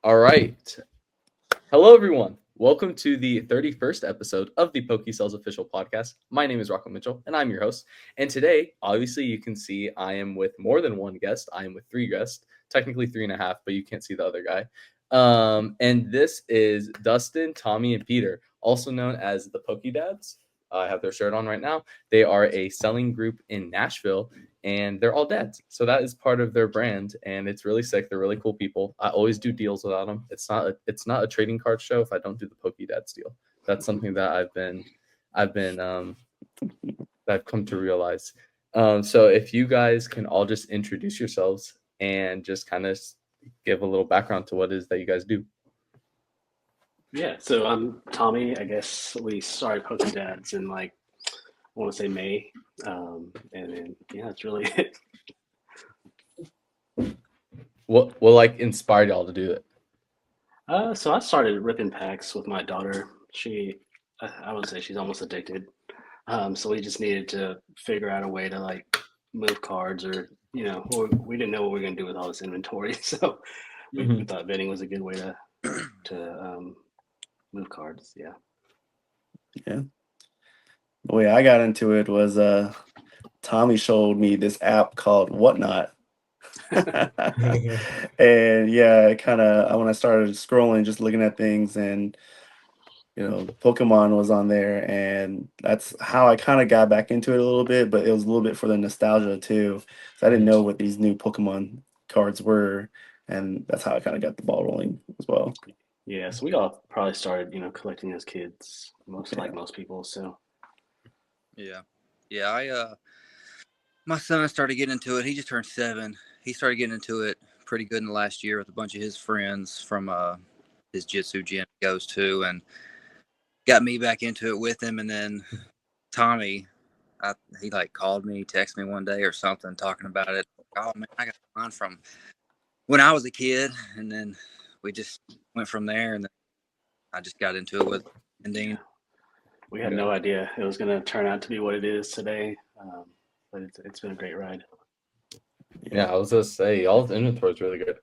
All right. Hello, everyone. Welcome to the 31st episode of the PokéSells Official Podcast. My name is Rocco Mitchell, and I'm your host. And today, obviously, you can see I am with more than one guest. I am with three guests, technically three and a half, but you can't see the other guy. And this is Dustin, Tommy, and Peter, also known as the PokéDads. I have their shirt on right now. They are a selling group in Nashville, and they're all dads. So that is part of their brand, and it's really sick. They're really cool people. I always do deals without them. It's not a trading card show if I don't do the PokéDads deal. That's something that I've come to realize. So if you guys can all just introduce yourselves and just kind of give a little background to what it is that you guys do. Yeah, so I'm Tommy. I guess we started PokéDads in I want to say May, and then that's really it. What like inspired y'all to do it? So I started ripping packs with my daughter. I would say she's almost addicted. So we just needed to figure out a way to move cards, or we didn't know what we were gonna do with all this inventory. So we thought vending was a good way to move cards. Yeah. Yeah. The way I got into it was Tommy showed me this app called Whatnot. And yeah, kind of when I started scrolling, just looking at things, and Pokemon was on there, and that's how I kind of got back into it a little bit, but it was a little bit for the nostalgia too. So I didn't know what these new Pokemon cards were, and that's how I kind of got the ball rolling as well. Yeah, so we all probably started, collecting as kids, like most people. So Yeah. My son started getting into it. He just turned 7. He started getting into it pretty good in the last year with a bunch of his friends from his jitsu gym he goes to, and got me back into it with him. And then Tommy, he called me, texted me one day or something talking about it. Oh man, I got mine from when I was a kid, and then we just went from there, and then I just got into it with Dean. We had no idea it was going to turn out to be what it is today, but it's been a great ride. Yeah, I was gonna say y'all's inventory is really good.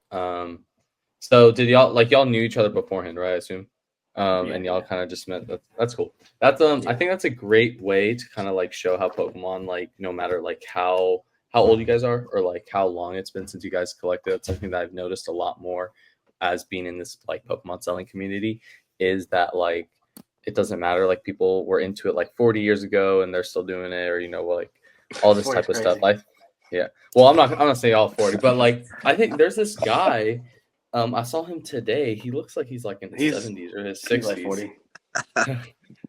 So did y'all knew each other beforehand, right? I assume. And y'all kind of just met. That's cool. That's I think that's a great way to kind of show how Pokemon, no matter how old you guys are, or how long it's been since you guys collected. It's something that I've noticed a lot more as being in this Pokemon selling community, is that it doesn't matter, people were into it 40 years ago and they're still doing it, or all this type of stuff. Yeah. Well, I'm not saying all 40, but I think there's this guy. I saw him today. He looks like he's in his 70s or his 60s. He's like 40.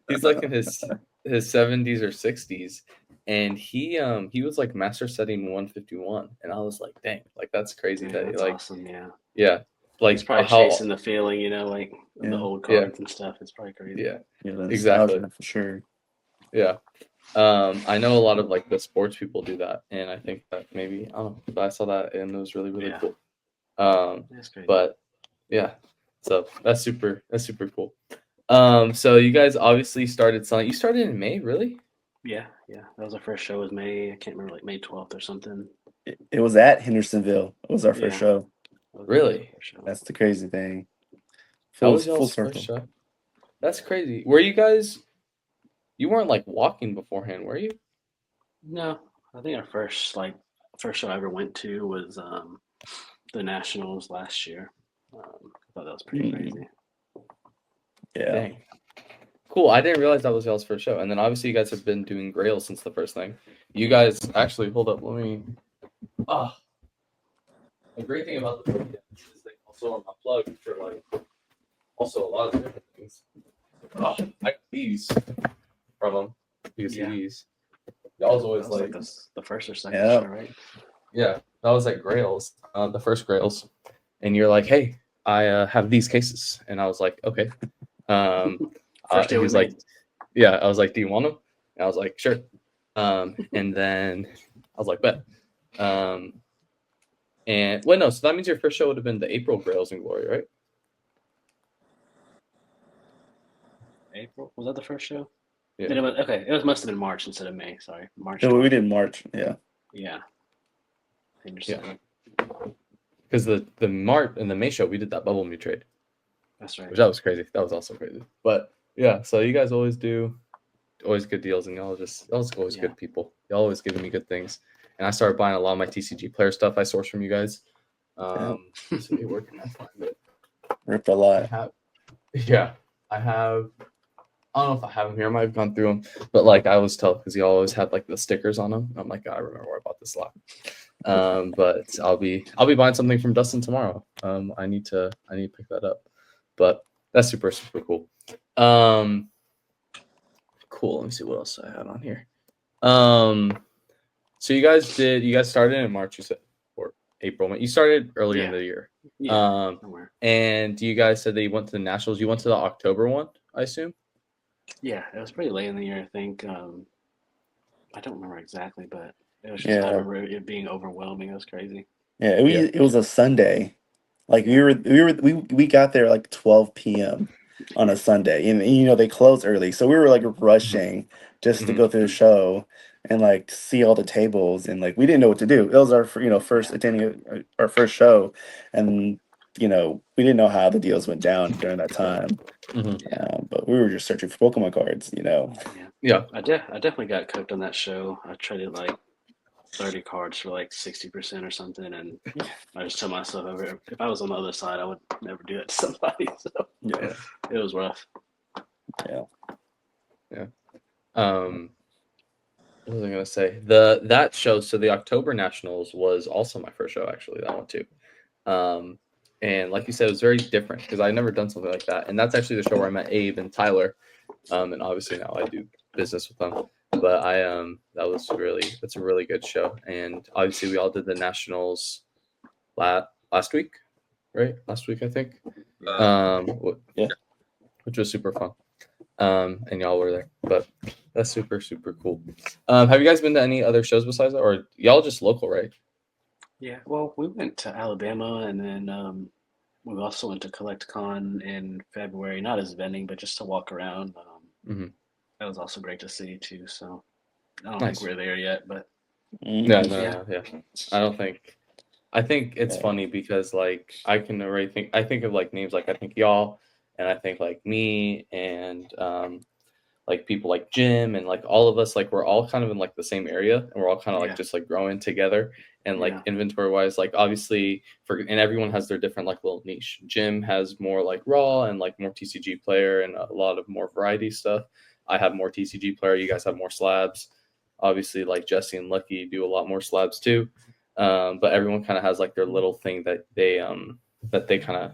He's in his 70s or 60s, and he was master setting 151, and I was like, dang, that's crazy. That's awesome. Yeah. He's probably chasing the feeling, the old cards and stuff. It's probably crazy. Yeah, exactly, for sure. Yeah. I know a lot of the sports people do that, and I think that maybe I don't know, but I saw that and it was really cool. That's great. But yeah, so that's super cool. So you guys obviously started selling. You started in May, really? Yeah. That was our first show. Was May. I can't remember, May 12th or something. It was at Hendersonville. It was our first show. Really? That's the crazy thing. That was y'all's first show. That's crazy. Were you guys? You weren't walking beforehand, were you? No, I think our first show I ever went to was the Nationals last year. I thought that was pretty crazy. Yeah. Dang. Cool. I didn't realize that was y'all's first show. And then obviously you guys have been doing Grail since the first thing. You guys actually, hold up, let me. The great thing about the Pokédex is they also are my plug for also a lot of different things. I got these from them because these. Y'all's always the first or second show, right? Yeah, that was at Grails, the first Grails, and you're like, "Hey, I have these cases," and I was like, "Okay." He was like, "Yeah." I was like, "Do you want them?" And I was like, "Sure." And then I was like, "Bet." And no, so that means your first show would have been the April Grails in Glory, right? April, was that the first show? Yeah. Then it must have been March instead of May. Sorry, March. No, we did March. Yeah. Yeah. Yeah. because the Mart and the May show we did that bubble mew trade, That's right. which that was crazy. That was also crazy. But yeah, so you guys always good deals, and y'all always Yeah. good people. Y'all always giving me good things, and I started buying a lot of my TCG player stuff I sourced from you guys. Let's see, where can I find it? Ripped a I lot. have, yeah, I have. I don't know if I have them here. I might have gone through them, but like I always tell, because you always had like the stickers on them. I'm like, I remember where I bought this lot. But I'll be buying something from Dustin tomorrow. I need to pick that up, but that's super cool. Cool. Let me see what else I had on here. So you guys started in March, you said, or April. You started earlier in the year. Yeah. Somewhere. And you guys said that you went to the Nationals. You went to the October one, I assume? Yeah, it was pretty late in the year, I think. I don't remember exactly, but it was just, Yeah. I remember it being overwhelming. It was crazy. Yeah, it was a Sunday. Like we got there like 12 p.m. on a Sunday, and you know they close early, so we were like rushing just to Mhm. go through the show and like see all the tables, and like we didn't know what to do. It was our first attending our first show, and we didn't know how the deals went down during that time. But we were just searching for Pokemon cards, Yeah. I definitely got cooked on that show. I traded like 30 cards for like 60% or something, and I just told myself if I was on the other side, I would never do that to somebody. So Yeah. it was rough. What was I gonna say? That show, so the October Nationals was also my first show, actually, that one too. And like you said, it was very different because I'd never done something like that. And that's actually the show where I met Abe and Tyler. And obviously now I do business with them. But that's a really good show. And obviously we all did the Nationals last week, right? Last week, I think. Which was super fun. And y'all were there, but that's super cool. Have you guys been to any other shows besides that, or y'all just local, right? Yeah, well, we went to Alabama, and then we also went to CollectCon in February, not as vending, but just to walk around. That was also great to see too. So I don't think we're there yet, but No, yeah. I don't think. I think it's funny because like I can already I think of like names like I think y'all, and I think like me and like people like Jim and like all of us, like we're all kind of in like the same area, and we're all kind of like just like growing together. And like inventory wise, like obviously and everyone has their different like little niche. Jim has more like raw and like more TCG player and a lot of more variety stuff. I have more TCG player. You guys have more slabs. Obviously, like Jesse and Lucky do a lot more slabs too. But everyone kind of has like their little thing that they kind of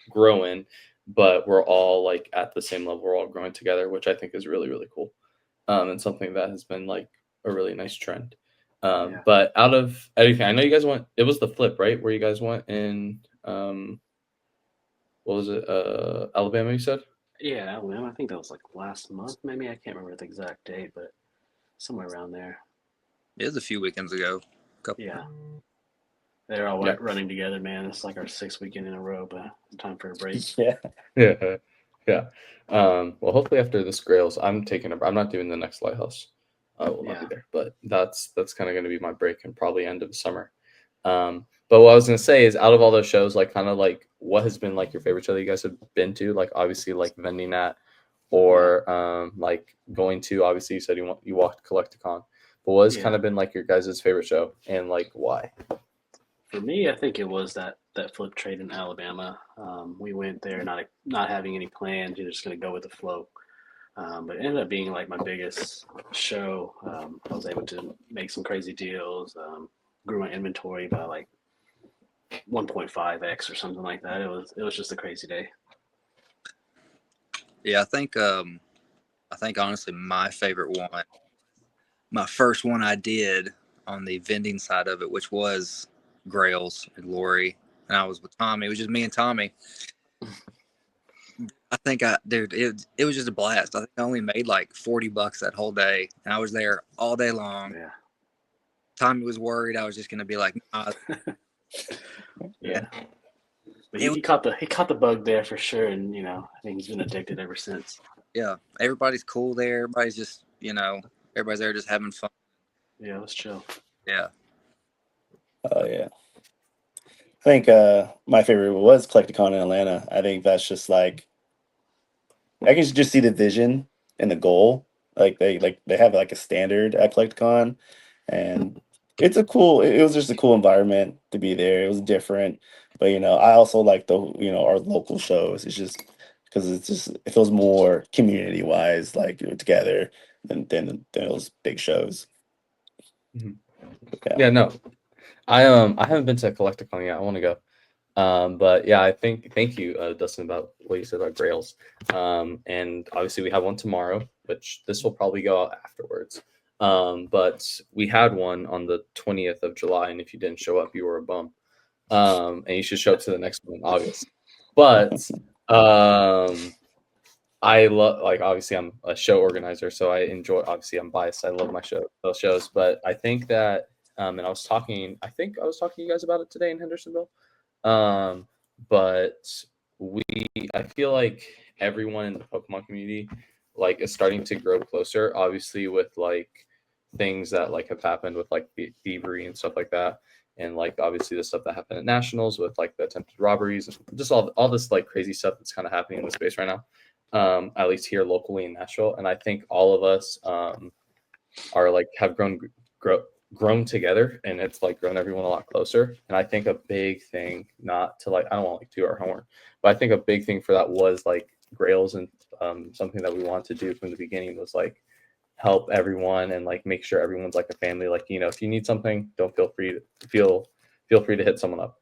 grow in. But we're all like at the same level. We're all growing together, which I think is really cool, and something that has been like a really nice trend. But out of anything, I know you guys went. It was the flip, right? Where you guys went in. What was it? Alabama, you said? Yeah, Alabama. I think that was like last month, maybe. I can't remember the exact date, but somewhere around there. It was a few weekends ago. Yeah. They're all running together, man. It's like our 6th weekend in a row, but it's time for a break. Yeah. Well, hopefully after this Grails, I'm not doing the next Lighthouse. I will not be there, but that's kind of going to be my break and probably end of the summer. But what I was going to say is, out of all those shows, like kind of like what has been like your favorite show that you guys have been to? Like obviously like vending at, or like going to. Obviously, you said you walked CollectCon, but what has kind of been like your guys' favorite show and like why? For me, I think it was that flip trade in Alabama. We went there not having any plans. You're just going to go with the flow. But it ended up being like my biggest show. I was able to make some crazy deals. Grew my inventory by like 1.5x or something like that. It was just a crazy day. Yeah, I think honestly my favorite one, my first one I did on the vending side of it, which was Grails and Lori, and I was with Tommy. It was just me and Tommy. I think it was just a blast. I think I only made like $40 that whole day, and I was there all day long. Yeah. Tommy was worried I was just going to be like, nah. Yeah. But he caught the bug there for sure, and I think he's been addicted ever since. Yeah, everybody's cool there. Everybody's just everybody's there just having fun. Yeah, let's chill. Yeah. Oh yeah. think my favorite was Collecticon in Atlanta. I think that's just like I can just see the vision and the goal. They have like a standard at Collecticon, and it was just a cool environment to be there. It was different, but I also like the our local shows. It's just because it feels more community wise, like you're together than those big shows. Mhm. Yeah. Yeah, no, I haven't been to Collecticon yet. I want to go. But yeah, thank you, Dustin, about what you said about Grails. And obviously we have one tomorrow, which this will probably go out afterwards. But we had one on the 20th of July, and if you didn't show up, you were a bum. And you should show up to the next one in August. But I love, like, obviously I'm a show organizer, so I enjoy, obviously I'm biased. I love those shows, but I think that, and I think I was talking to you guys about it today in Hendersonville. But I feel like everyone in the Pokemon community, like, is starting to grow closer, obviously with like things that like have happened with like thievery and stuff like that. And like obviously the stuff that happened at nationals with like the attempted robberies and just all this like crazy stuff that's kind of happening in the space right now. At least here locally in Nashville. And I think all of us are like have grown together, and it's like grown everyone a lot closer. And I think a big thing, not to like, I don't want to like toot our horn, but I think a big thing for that was like Grails, and something that we wanted to do from the beginning was like help everyone and like make sure everyone's like a family. Like, if you need something, don't feel free to hit someone up.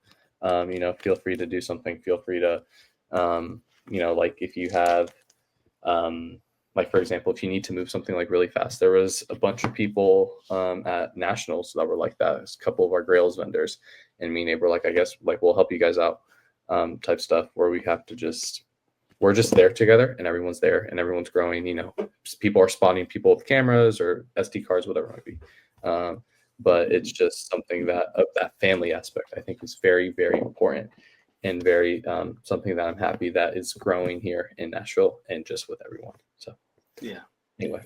Feel free to do something. Feel free to, like if you have, like for example, if you need to move something like really fast, there was a bunch of people at nationals that were like that. It's a couple of our Grails vendors, and me and Abe were like, I guess like we'll help you guys out, type stuff, where we're just there together, and everyone's there and everyone's growing. People are spotting people with cameras or SD cards, whatever it might be. But it's just something that family aspect I think is very, very important, and very something that I'm happy that is growing here in Nashville and just with everyone. So Yeah. anyway,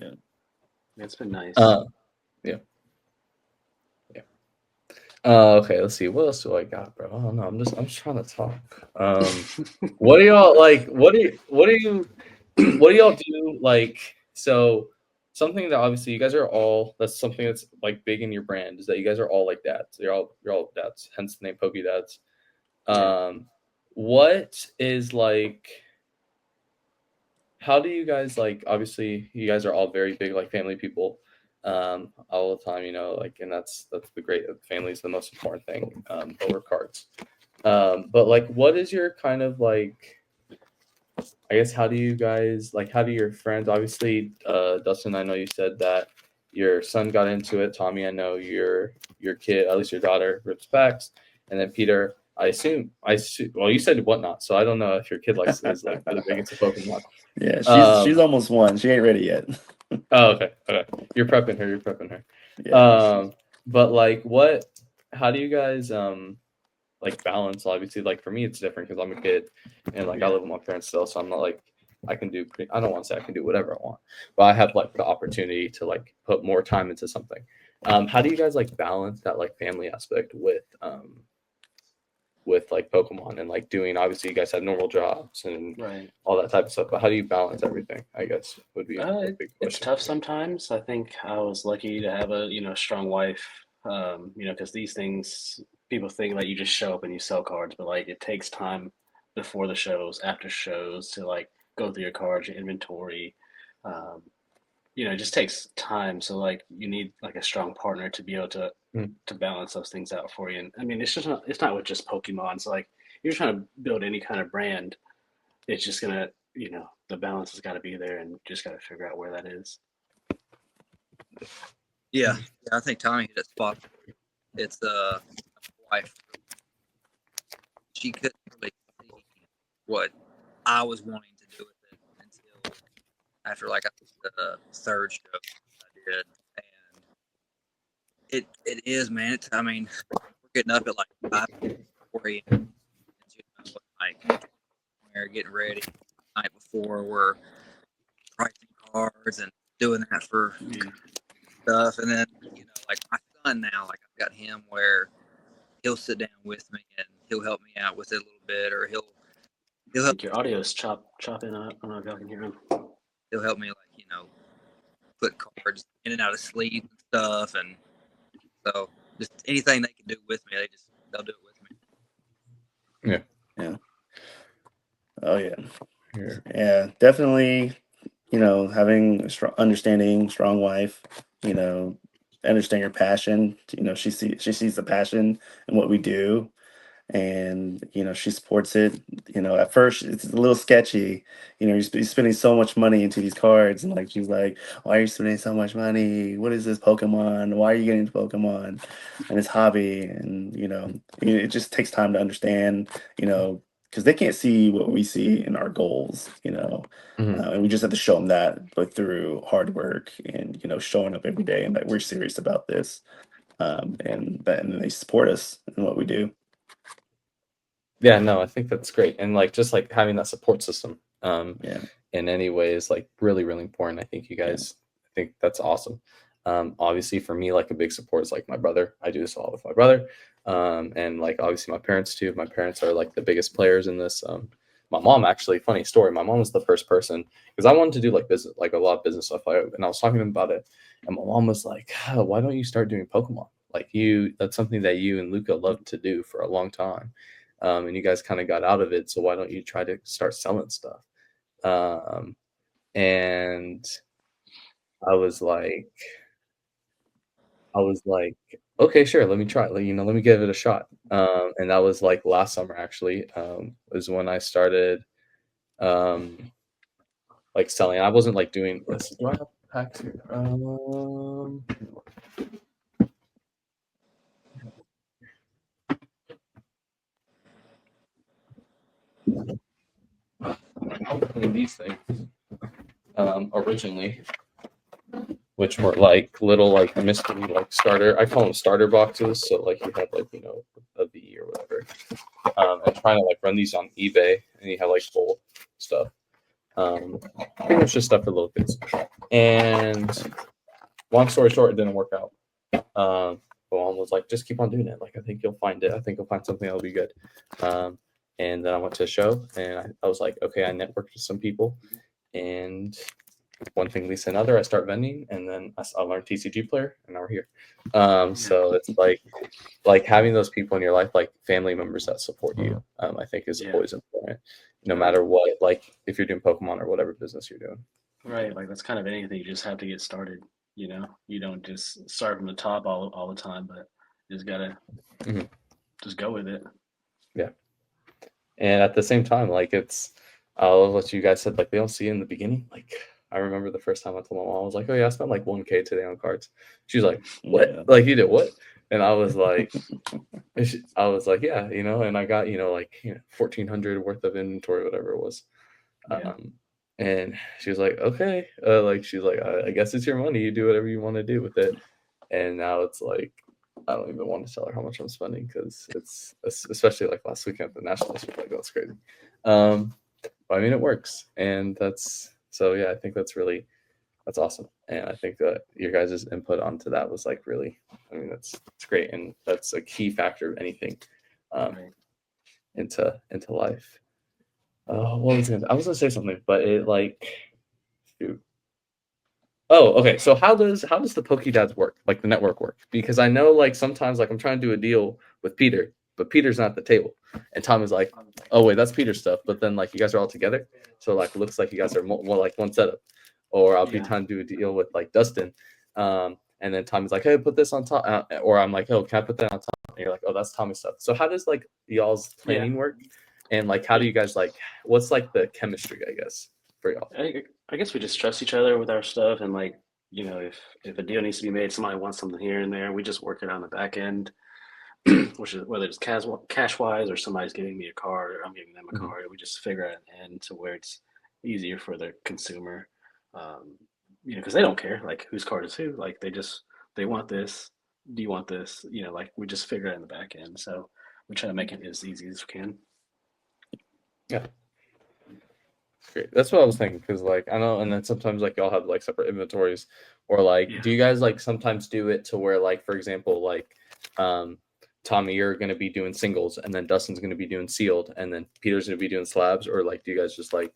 It's been nice. Yeah. Okay, let's see. What else do I got, bro? I don't know. I'm just trying to talk. What do y'all like? What do y'all do? Like, so something that obviously you guys are all, that's something that's like big in your brand, is that you guys are all like dads. You're all dads, hence the name PokéDads. What is like, how do you guys like, obviously you guys are all very big like family people all the time, like, and that's the great, family is the most important thing over cards. But like, what is your kind of like, I guess, how do your friends, obviously Dustin, I know you said that your son got into it. Tommy, I know your kid, at least your daughter, rips packs. And then Peter, I assume, well, you said whatnot, so I don't know if your kid is like really big into Pokemon. Yeah, she's almost one. She ain't ready yet. Oh, okay. You're prepping her. Yeah. But like, how do you guys like balance? Obviously, like for me, it's different because I'm a kid, and like I live with my parents still, so I'm not like I don't want to say I can do whatever I want, but I have like the opportunity to like put more time into something. How do you guys like balance that like family aspect with like Pokemon, and like doing, obviously you guys have normal jobs and Right. all that type of stuff, but how do you balance everything, I guess, would be a big question. It's tough sometimes. I think I was lucky to have a strong wife. Because these things, people think that you just show up and you sell cards, but like it takes time before the shows, after shows, to like go through your cards, your inventory. It just takes time. So like you need like a strong partner to be able to balance those things out for you. And I mean, it's not with just Pokemon. So like you're trying to build any kind of brand, it's just gonna, the balance has got to be there, and just got to figure out where that is. Yeah, I think Tommy hit that spot. It's wife. She couldn't really see what I was wanting to do with it until after like the third show I did, and it is, man. I mean, we're getting up at like 5 a.m. Like we're getting ready the night before. We're pricing cards and doing that for stuff, and then like my son now, like I've got him where he'll sit down with me and he'll help me out with it a little bit, or he'll I help think your audio is chopping up. I don't know if y'all can hear him. me, like, put cards in and out of sleeves and stuff, and so just anything they can do with me, they'll do it with me. Yeah. Oh yeah. Here. Yeah, definitely. Having a understanding, strong wife. Understand your passion. She sees the passion in what we do, and she supports it. At first it's a little sketchy. You're spending so much money into these cards, and like she's like, "Why are you spending so much money? What is this Pokemon? Why are you getting into Pokemon and this hobby?" And it just takes time to understand. Because they can't see what we see in our goals. And we just have to show them that, but through hard work and showing up every day and that we're serious about this, and they support us in what we do. Yeah, no, I think that's great. And like just like having that support system Yeah. in any way is like really, really important. I think you guys I think that's awesome. Obviously for me, like a big support is like my brother. I do this a lot with my brother. And like obviously my parents too. My parents are like the biggest players in this. My mom, actually, funny story. My mom was the first person because I wanted to do like business, like a lot of business stuff. And I was talking to him about it. And my mom was like, why don't you start doing Pokemon? Like that's something that you and Luca loved to do for a long time. And you guys kind of got out of it. So why don't you try to start selling stuff? And I was like, okay, sure, let me try. Let me give it a shot. And that was like last summer, actually, was when I started like selling. I wasn't like doing this. Do I have packs here? I was doing these things originally, which were like little like mystery like starter. I call them starter boxes. So like you have like a V or whatever. And trying to like run these on eBay, and you have like full stuff. Pretty much just stuff for little kids. And long story short, it didn't work out. But mom was like, just keep on doing it. Like I think you'll find it. I think you'll find something that'll be good. And then I went to a show, and I was like, okay, I networked with some people, and one thing leads to another. I start vending, and then I learned TCG player, and now we're here. So it's like having those people in your life, like family members that support you, I think is always important, no matter what. Like if you're doing Pokemon or whatever business you're doing. Right, like that's kind of anything. You just have to get started. You don't just start from the top all the time, but you just gotta just go with it. Yeah. And at the same time, like I love what you guys said. Like they don't see it in the beginning. Like I remember the first time I told my mom, I was like, "Oh yeah, I spent like 1K today on cards." She was like, "What? Yeah. Like you did what?" And I was like, "Yeah, And I got 1,400 worth of inventory, whatever it was. Yeah. And she was like, "Okay." Like she's like, "I guess it's your money. You do whatever you want to do with it." And now it's like, I don't even want to tell her how much I'm spending because it's especially like last weekend at the Nashville. She's like, "That's crazy." But I mean, it works, and that's so. Yeah, I think that's awesome, and I think that your guys' input onto that was like really. I mean, it's great, and that's a key factor of anything into life. What was I was gonna say something, but it like, shoot. Oh, okay. So how does the PokéDads work? Like the network work? Because I know like sometimes like I'm trying to do a deal with Peter, but Peter's not at the table, and Tom is like, "Oh wait, that's Peter's stuff." But then like you guys are all together, so like it looks like you guys are more like one setup. Or I'll be trying to do a deal with like Dustin, and then Tommy's like, "Hey, put this on top," or I'm like, "Oh, can I put that on top?" And you're like, "Oh, that's Tommy's stuff." So how does like y'all's planning work, and like how do you guys like? What's like the chemistry, I guess, for y'all? I guess we just trust each other with our stuff, and like if a deal needs to be made, somebody wants something here and there, we just work it on the back end, which is whether it's cash wise or somebody's giving me a card or I'm giving them a card. We just figure out an end to where it's easier for the consumer, because they don't care like whose card is who. Like they want this. Do you want this? Like we just figure it out in the back end. So we try to make it as easy as we can. Yeah. Great. That's what I was thinking, because like I know, and then sometimes like y'all have like separate inventories, or like do you guys like sometimes do it to where like for example like Tommy, you're going to be doing singles, and then Dustin's going to be doing sealed, and then Peter's going to be doing slabs, or like, do you guys just like,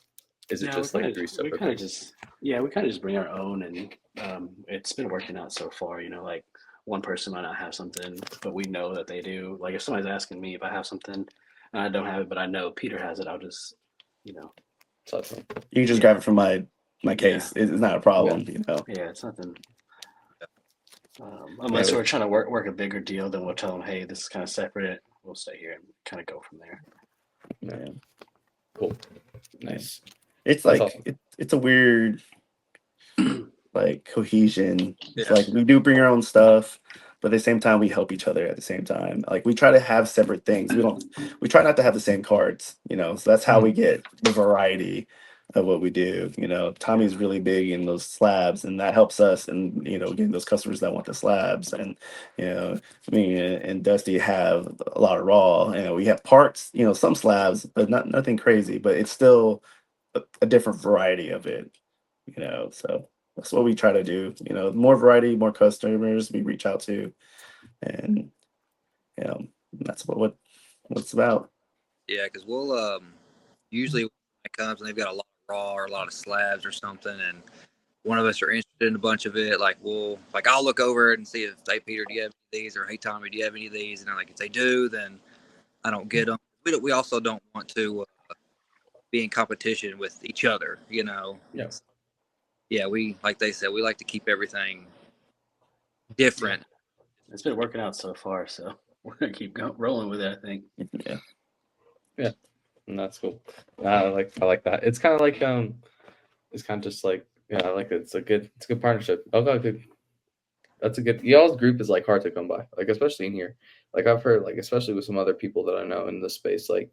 is it No, just like 3 separate we kind of things? just we kind of just bring our own, and it's been working out so far. You know, like one person might not have something, but we know that they do. Like if somebody's asking me if I have something and I don't have it, but I know Peter has it, I'll just, you know, So that's fine. You can just grab it from my case. It's not a problem, you know. yeah, it's nothing. Unless Yeah, we're trying to work a bigger deal, then we'll tell them, hey, this is kind of separate. We'll stay here and kind of go from there. Yeah. Cool. Nice. It's That's like awesome. it's a weird like cohesion. It's Yeah. like we do bring our own stuff, but at the same time we help each other at the same time. Like we try to have separate things. We try not to have the same cards, you know. So that's how we get the variety of what we do. You know, Tommy's really big in those slabs, and that helps us and you know, getting those customers that want the slabs. And you know, me and Dusty have a lot of raw. You know, we have parts, you know, some slabs, but nothing crazy, but it's still a different variety of it, you know. So that's what we try to do, you know, more variety, more customers we reach out to, and you know, that's what it's about. Yeah, because we'll usually when it comes and they've got a lot of raw or a lot of slabs or something, and one of us are interested in a bunch of it, like I'll look over it and see if, hey Peter, do you have any of these, or hey Tommy, do you have any of these? And then, like if they do, then I don't get them. We also don't want to be in competition with each other, you know. Yeah. Yeah, we, like they said, we like to keep everything different. It's been working out so far, so we're gonna keep rolling with it, I think. Yeah. And that's cool. I like that. It's kind of like it's kind of just like, yeah, I like it. It's a good partnership. That's a good, y'all's group is like hard to come by, like especially in here. Like I've heard, like especially with some other people that I know in this space, like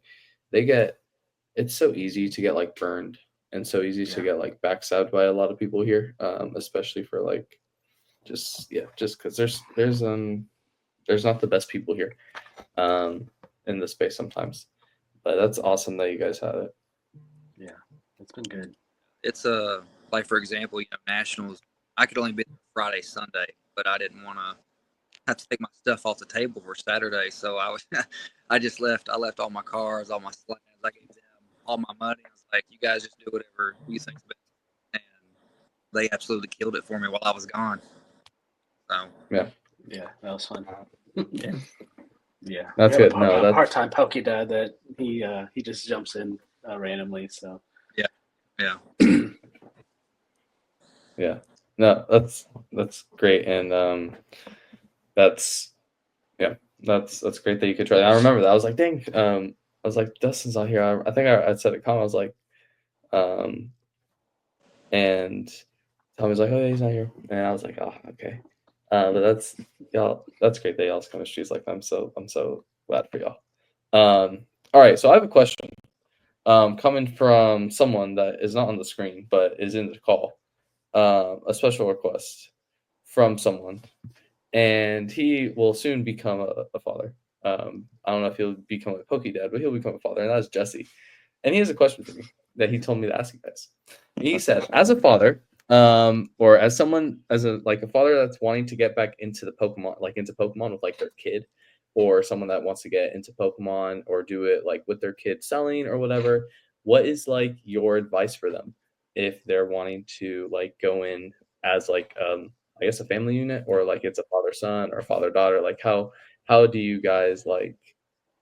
it's so easy to get like burned and so easy to get like backstabbed by a lot of people here, especially for like just because there's not the best people here in this space sometimes. But that's awesome that you guys had it. Yeah, it's been good. It's like for example, you know, nationals. I could only be there Friday, Sunday, but I didn't want to have to take my stuff off the table for Saturday, so I just left. I left all my cards, all my slabs. I gave them all my money. I was like, you guys just do whatever you think's best, and they absolutely killed it for me while I was gone. So yeah, that was fun. Yeah. Yeah, That's we have good. No, that's part-time PokéDad that he just jumps in randomly. So yeah. yeah. No, that's great, and that's great that you could try. I remember that. I was like, dang. I was like, Dustin's not here. I think I said a comment. I was like, and Tommy's like, oh yeah, he's not here, and I was like, oh okay. But that's y'all. That's great that y'all's kind of shoes like that. I'm so glad for y'all. All right, so I have a question. Coming from someone that is not on the screen but is in the call. A special request from someone, and he will soon become a father. I don't know if he'll become a PokéDad, but he'll become a father, and that's Jesse. And he has a question for me that he told me to ask you guys. He said, as a father, or as someone, as a father that's wanting to get back into the Pokemon, like into Pokemon with like their kid, or someone that wants to get into Pokemon or do it like with their kid selling or whatever, what is like your advice for them if they're wanting to like go in as like I guess a family unit, or like it's a father son or father daughter? Like how do you guys like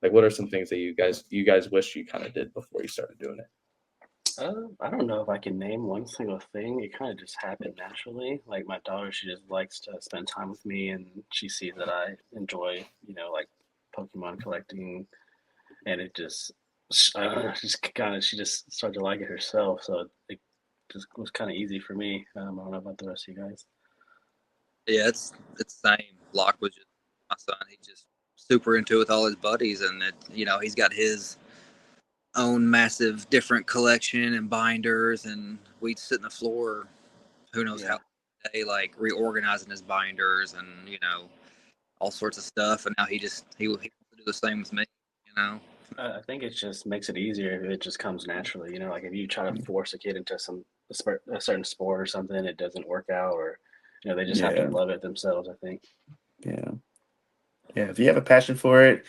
what are some things that you guys wish you kind of did before you started doing it? I don't know if I can name one single thing. It kind of just happened naturally. Like my daughter, she just likes to spend time with me, and she sees that I enjoy, like Pokemon collecting, and it just, I don't know, she just started to like it herself. So it just was kind of easy for me. I don't know about the rest of you guys. Yeah, it's the same. Locke was just my son. He's just super into it with all his buddies, and he's got his own massive different collection and binders, and we'd sit on the floor, who knows how day, like reorganizing his binders and all sorts of stuff. And now he wants to do the same with me. I think it just makes it easier if it just comes naturally. Like if you try to force a kid into a certain sport or something, it doesn't work out, or they just have to love it themselves, I think. Yeah. Yeah, if you have a passion for it,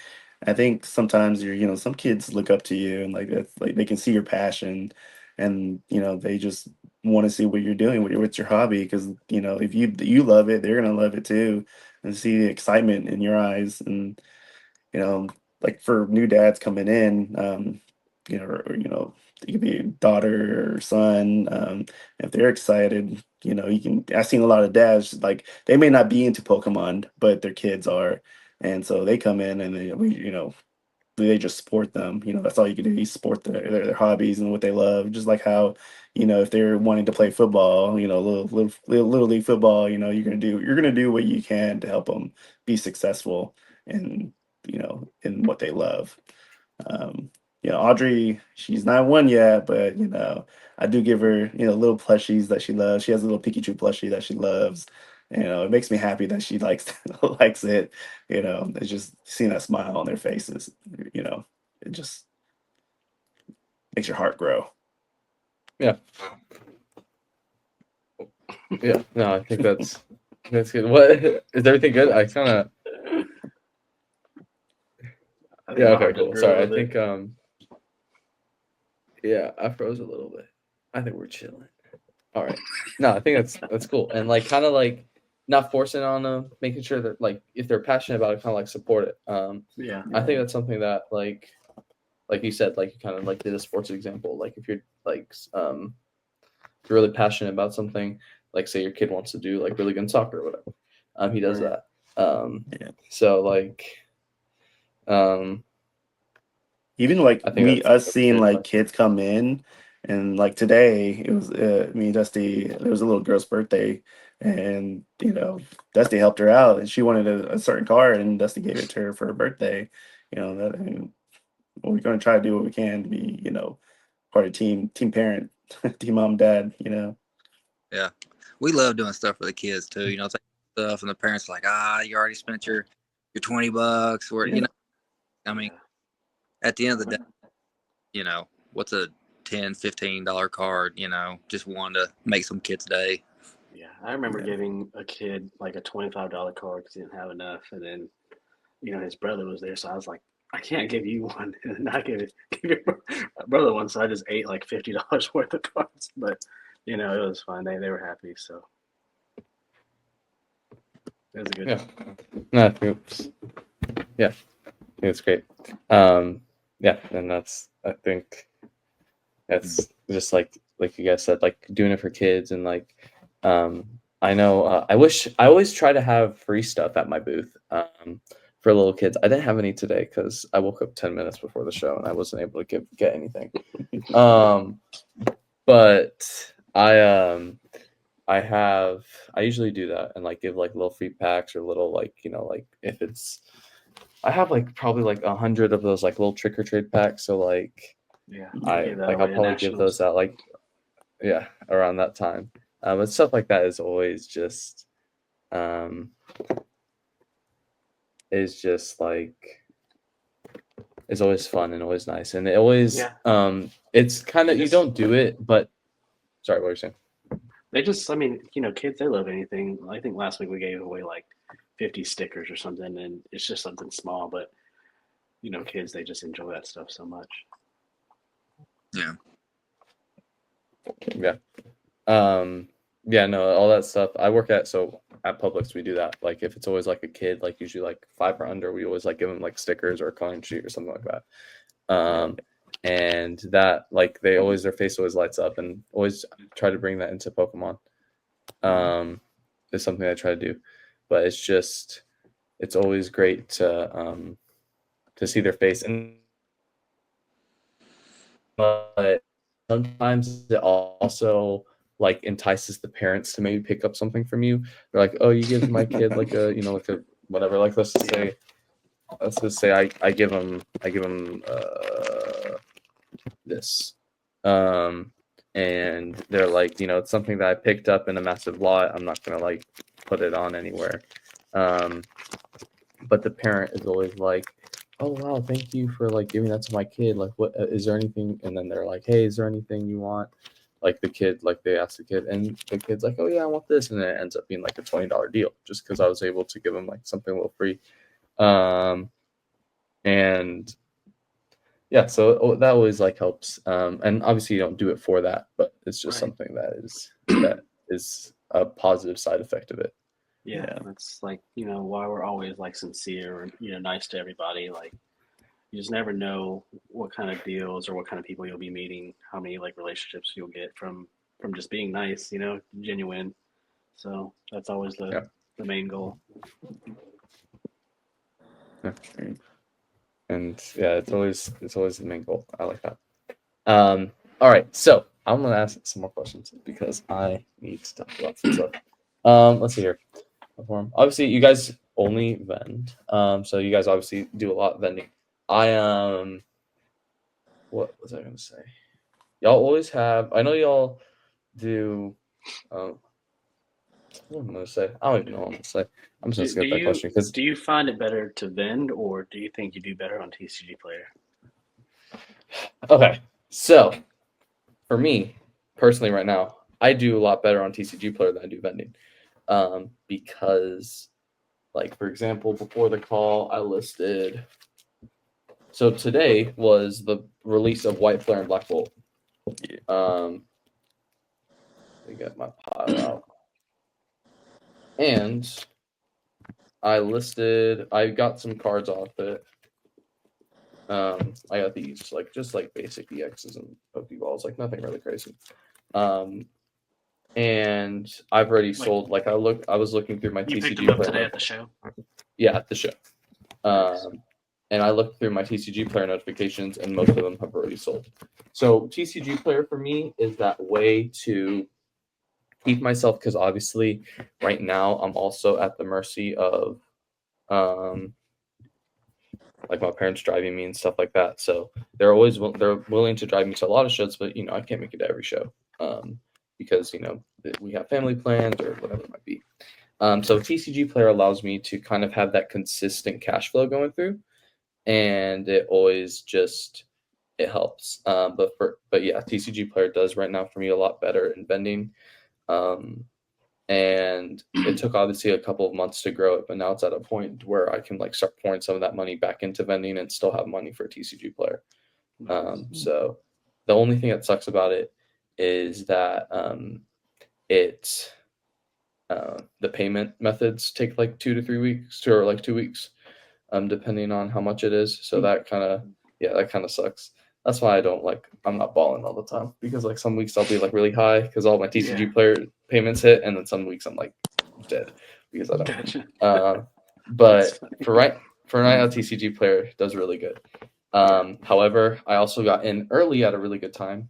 I think sometimes some kids look up to you and like that's like they can see your passion and they just want to see what you're doing with your hobby because if you love it, they're gonna love it too and see the excitement in your eyes and you know, like for new dads coming in, it could be daughter or son. If they're excited, I've seen a lot of dads like they may not be into Pokemon, but their kids are, and so they come in and they just support them. That's all you can do. You support their hobbies and what they love. Just like how, if they're wanting to play football, little league football, you're gonna do what you can to help them be successful in in what they love. Um, Audrey, she's not one yet, but I do give her little plushies that she loves. She has a little Pikachu plushie that she loves. It makes me happy that she likes likes it. It's just seeing that smile on their faces. It just makes your heart grow. Yeah. Yeah. No, I think that's good. What is everything good? I kind of. I think Yeah. my Okay. heart just Cool. grew a Sorry. I little bit. think. Yeah. I froze a little bit. I think we're chilling. All right. No, I think that's cool. And like kind of like not forcing on them, making sure that like if they're passionate about it, kind of like support it. Yeah. I think that's something that like you said, like you kind of like did a sports example. Like if you're like if you're really passionate about something, like say your kid wants to do like really good in soccer or whatever, he does Right. that. Yeah. So like, Even like I think us that's seeing good. like Like, kids come in and like today it was me and Dusty, there was a little girl's birthday and Dusty helped her out and she wanted a certain card and Dusty gave it to her for her birthday. That I mean, we're going to try to do what we can to be part of team parent, team mom dad. Yeah, we love doing stuff for the kids too. Take stuff, and the parents are like, you already spent your $20. Or Yeah. I mean, at the end of the day, what's a $10-15 card? Just one to make some kid's day. Yeah. I remember Yeah. giving a kid like a $25 card because he didn't have enough, and then his brother was there, so I was like, I can't give you one and not give your brother one. So I just ate like $50 worth of cards, but it was fun. They were happy, so it was a good. yeah, no, I think it's great. Yeah, and I think that's just like you guys said, like doing it for kids and like, I know I always try to have free stuff at my booth. For little kids. I didn't have any today because I woke up 10 minutes before the show and I wasn't able to get anything. But I usually do that and like give like little free packs or little like like if it's I have like probably like 100 of those like little trick or treat packs. So like Yeah, I'll probably give those out like around that time. But stuff like that is always just like it's always fun and always nice and it always it's kind of you don't do it but sorry what were you saying? They just, I mean, kids, they love anything. I think last week we gave away like 50 stickers or something, and it's just something small, but kids, they just enjoy that stuff so much. Yeah. Yeah, no, all that stuff. I work at Publix we do that. Like if it's always like a kid, like usually like 5 or under, we always like give them like stickers or a coloring sheet or something like that. And that like their face always lights up and always try to bring that into Pokemon. Is something I try to do. But it's always great to see their face and but sometimes it also like entices the parents to maybe pick up something from you. They're like, oh, you give my kid like a like a whatever, like let's just say I give them this and they're like it's something that I picked up in a massive lot, I'm not gonna like put it on anywhere, but the parent is always like, oh wow, thank you for like giving that to my kid, like what is there anything, and then they're like, hey, is there anything you want, like the kid, like they ask the kid and the kid's like, oh yeah, I want this, and then it ends up being like a $20 deal just because I was able to give them like something a little free. And yeah, so that always like helps. And obviously you don't do it for that, but it's just Right. something that is a positive side effect of it. Yeah, Yeah. that's like, why we're always like sincere and, nice to everybody. Like, you just never know what kind of deals or what kind of people you'll be meeting, how many like relationships you'll get from just being nice, genuine. So that's always Yeah. the main goal. Yeah. And yeah, it's always the main goal. I like that. All right, so I'm gonna ask some more questions because I need to talk about some stuff. Let's see here. Obviously, you guys only vend. So you guys obviously do a lot of vending. What was I gonna say? Y'all always have. I know y'all do. What am I gonna say? I don't even know what I'm gonna say. I'm just gonna skip that question because Do you find it better to vend, or do you think you do better on TCG Player? okay. So for me personally, right now, I do a lot better on TCG Player than I do vending, because, like for example, before the call, I listed. So today was the release of White Flare and Black Bolt. Let me get my pile out. And I got some cards off it. I got these just like basic EXs and Pokeballs, like nothing really crazy. And I've already sold. Like I was looking through my You picked TCG them up player today at the show. Yeah, at the show. Nice. And I looked through my TCG player notifications, and most of them have already sold. So TCG player for me is that way to keep myself, because obviously right now I'm also at the mercy of like my parents driving me and stuff like that. So they're willing to drive me to a lot of shows, but I can't make it to every show because we have family plans or whatever it might be. So TCG player allows me to kind of have that consistent cash flow going through, and it always it helps. But yeah, TCG player does right now for me a lot better in vending. And it took obviously a couple of months to grow it, but now it's at a point where I can start pouring some of that money back into vending and still have money for TCG player. So the only thing that sucks about it is that the payment methods take 2 to 3 weeks or 2 weeks, depending on how much it is. So that kind of sucks. That's why I'm not balling all the time, because some weeks I'll be really high because all my TCG player payments hit, and then some weeks I'm dead because I don't. Gotcha. But for right now, TCG player does really good. However, I also got in early at a really good time,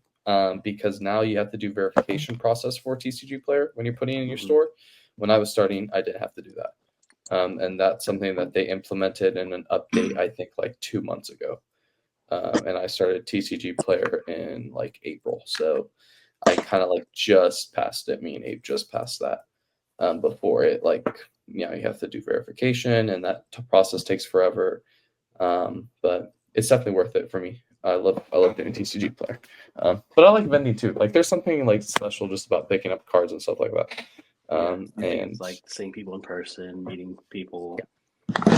because now you have to do verification process for TCG player when you're putting it in your store. When I was starting, I didn't have to do that. And that's something that they implemented in an update, I think 2 months ago. And I started TCG player in April. So I kind of just passed it. Me and Abe just passed that. Before it, you have to do verification, and that process takes forever. But it's definitely worth it for me. I love doing TCG player. But I like vending too. There's something special just about picking up cards and stuff like that. I think it's seeing people in person, meeting people,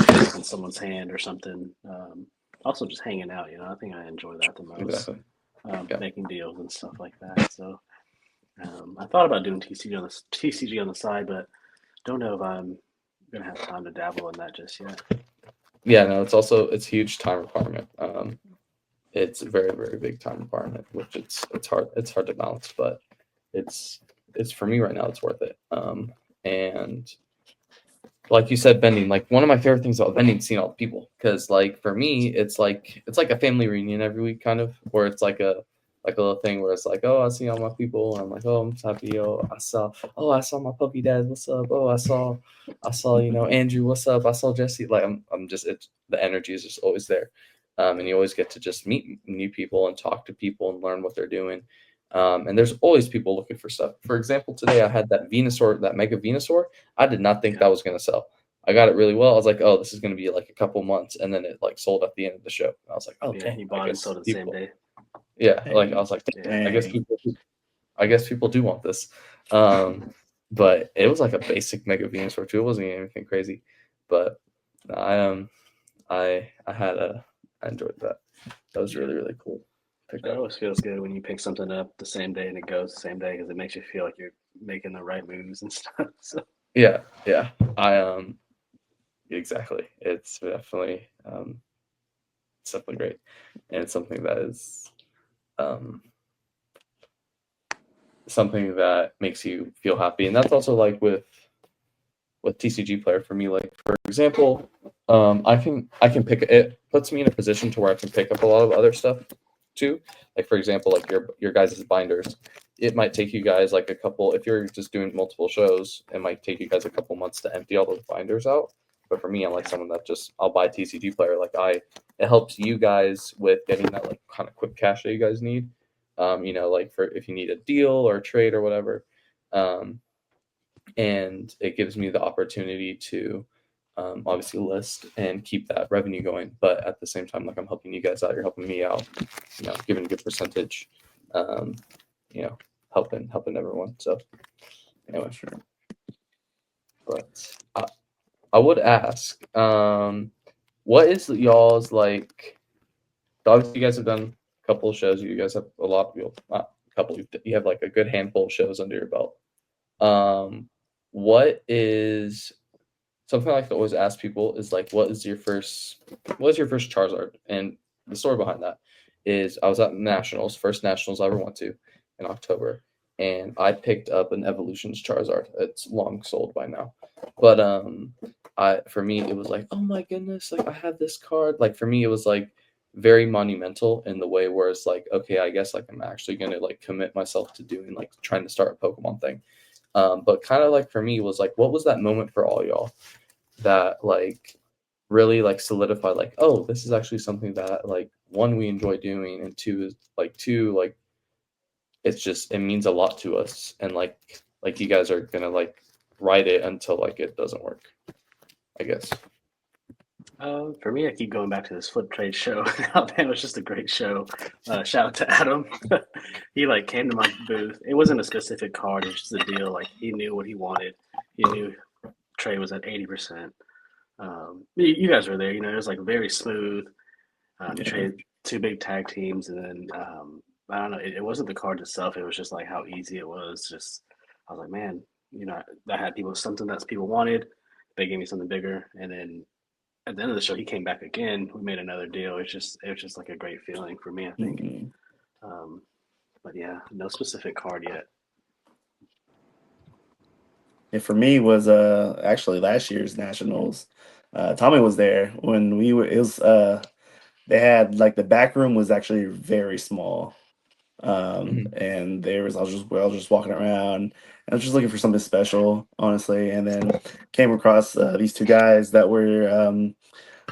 shaking someone's hand or something. Also just hanging out, I think I enjoy that the most. Exactly. Making deals and stuff like that. So I thought about doing TCG on the side, but don't know if I'm gonna have time to dabble in that just yet. Yeah, no, it's huge time requirement. It's a very, very big time requirement, which it's hard to balance, but it's for me right now, it's worth it. And like you said, vending, one of my favorite things about vending is seeing all the people, because for me, it's like a family reunion every week, kind of, where it's a little thing where it's oh, I see all my people, and I'm oh, I'm happy. I saw my PokéDads, what's up? Oh, I saw Andrew, what's up? I saw Jesse. I'm just, the energy is just always there. And you always get to just meet new people and talk to people and learn what they're doing. And there's always people looking for stuff. For example, today I had that Venusaur, that Mega Venusaur. I did not think that was going to sell. I got it really well. I was oh, this is going to be a couple months, and then it sold at the end of the show. I was oh, dang, you bought and sold it the same day. Yeah, I was I guess people do want this. But it was a basic Mega Venusaur too. It wasn't anything crazy. But I I enjoyed that. That was really, really cool. It always feels good when you pick something up the same day and it goes the same day because it makes you feel like you're making the right moves and stuff. So Yeah. Exactly. It's definitely great, and it's something that is something that makes you feel happy, and that's also like with TCG player for me. Like for example, I can pick it puts me in a position to where I can pick up a lot of other stuff too. Like for example, like your guys' binders, it might take you guys like a couple. If you're just doing multiple shows, it might take you guys a couple months to empty all those binders out. But for me, I'm like someone that just I'll buy TCG player. Like it helps you guys with getting that like kind of quick cash that you guys need. Like for if you need a deal or a trade or whatever. And it gives me the opportunity to obviously list and keep that revenue going. But at the same time, like I'm helping you guys out, you're helping me out, giving a good percentage, helping everyone. So anyway, sure. But I would ask, what is y'all's like? Obviously, you guys have done a couple of shows. You guys have a lot. Not a couple. You have like a good handful of shows under your belt. What is something I like to always ask people is like, what was your first Charizard? And the story behind that is I was at Nationals, first Nationals I ever went to in October, and I picked up an Evolutions Charizard. It's long sold by now, but for me it was like, oh my goodness, like I have this card. Like for me it was like very monumental in the way where it's like, okay, I guess like I'm actually gonna like commit myself to doing like trying to start a Pokemon thing. But kind of like for me was like, what was that moment for all y'all that like really like solidified like, oh, this is actually something that like one, we enjoy doing, and two it means a lot to us, and like you guys are gonna like ride it until like it doesn't work, I guess. for me, I keep going back to this flip trade show. Alabama was just a great show. Shout out to Adam. He like came to my booth. It wasn't a specific card. It was just a deal. Like he knew what he wanted. He knew trade was at 80%. You guys were there. It was like very smooth. You traded two big tag teams, and then I don't know. It wasn't the card itself. It was just like how easy it was. Just I was like, man, I had something that people wanted. They gave me something bigger, and then at the end of the show, he came back again. We made another deal. It was just like a great feeling for me, I think. Mm-hmm. But yeah, no specific card yet. It for me was actually last year's Nationals. Tommy was there when we were. It was they had like the back room was actually very small, and I was just walking around. And I was just looking for something special, honestly, and then came across these two guys that were.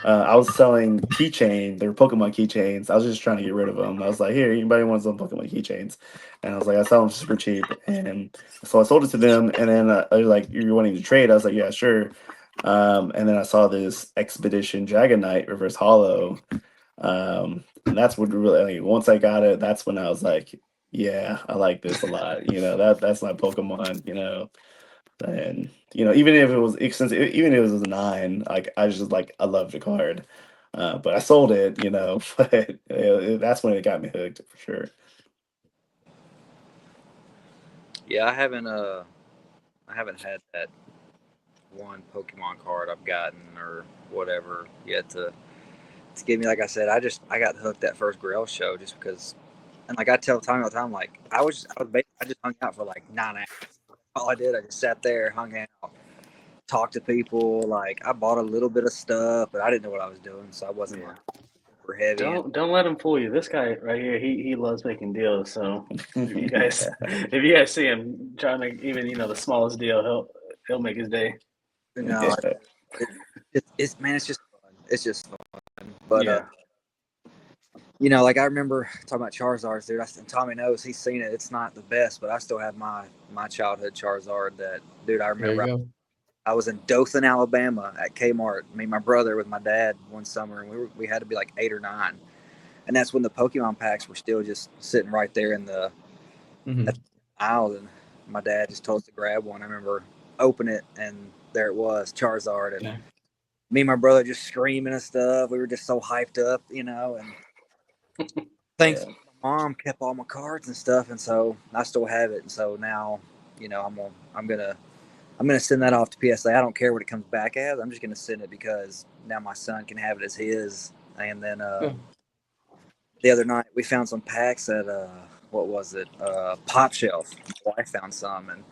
I was selling keychain. They were Pokemon keychains. I was just trying to get rid of them. I was like, "Here, anybody wants some Pokemon keychains?" And I was like, "I sell them super cheap." And so I sold it to them. And then they were like, "You're wanting to trade?" I was like, "Yeah, sure." And then I saw this Expedition Dragonite Reverse Hollow. And that's what really, once I got it, that's when I was like, "Yeah, I like this a lot." That's my Pokemon. And even if it was even if it was a 9, like I just like I love the card, but I sold it, but that's when it got me hooked for sure. Yeah, I haven't had that one Pokemon card I've gotten or whatever yet to give me. Like I said, I got hooked that first Grail show just because, and like I tell Tommy all the time, like I just hung out for like 9 hours. All I did, I just sat there, hung out, talked to people. Like I bought a little bit of stuff, but I didn't know what I was doing, so I wasn't like super heavy. Don't let him fool you. This guy right here, he loves making deals. So if you guys see him trying to make even the smallest deal, he'll make his day. No, it's just fun. It's just fun. But like I remember talking about Charizards, dude. And Tommy knows, he's seen it. It's not the best, but I still have my childhood Charizard. That dude, I remember. I was in Dothan, Alabama, at Kmart. Me and my brother with my dad one summer, and we had to be like 8 or 9, and that's when the Pokemon packs were still just sitting right there in the aisle. And my dad just told us to grab one. I remember opening it, and there it was, Charizard, and me and my brother just screaming and stuff. We were just so hyped up, and thanks. Yeah. My mom kept all my cards and stuff, and so I still have it. And so now, I'm gonna send that off to PSA. I don't care what it comes back as. I'm just gonna send it because now my son can have it as his. And then the other night we found some packs at what was it? Pop Shelf. My wife found some, and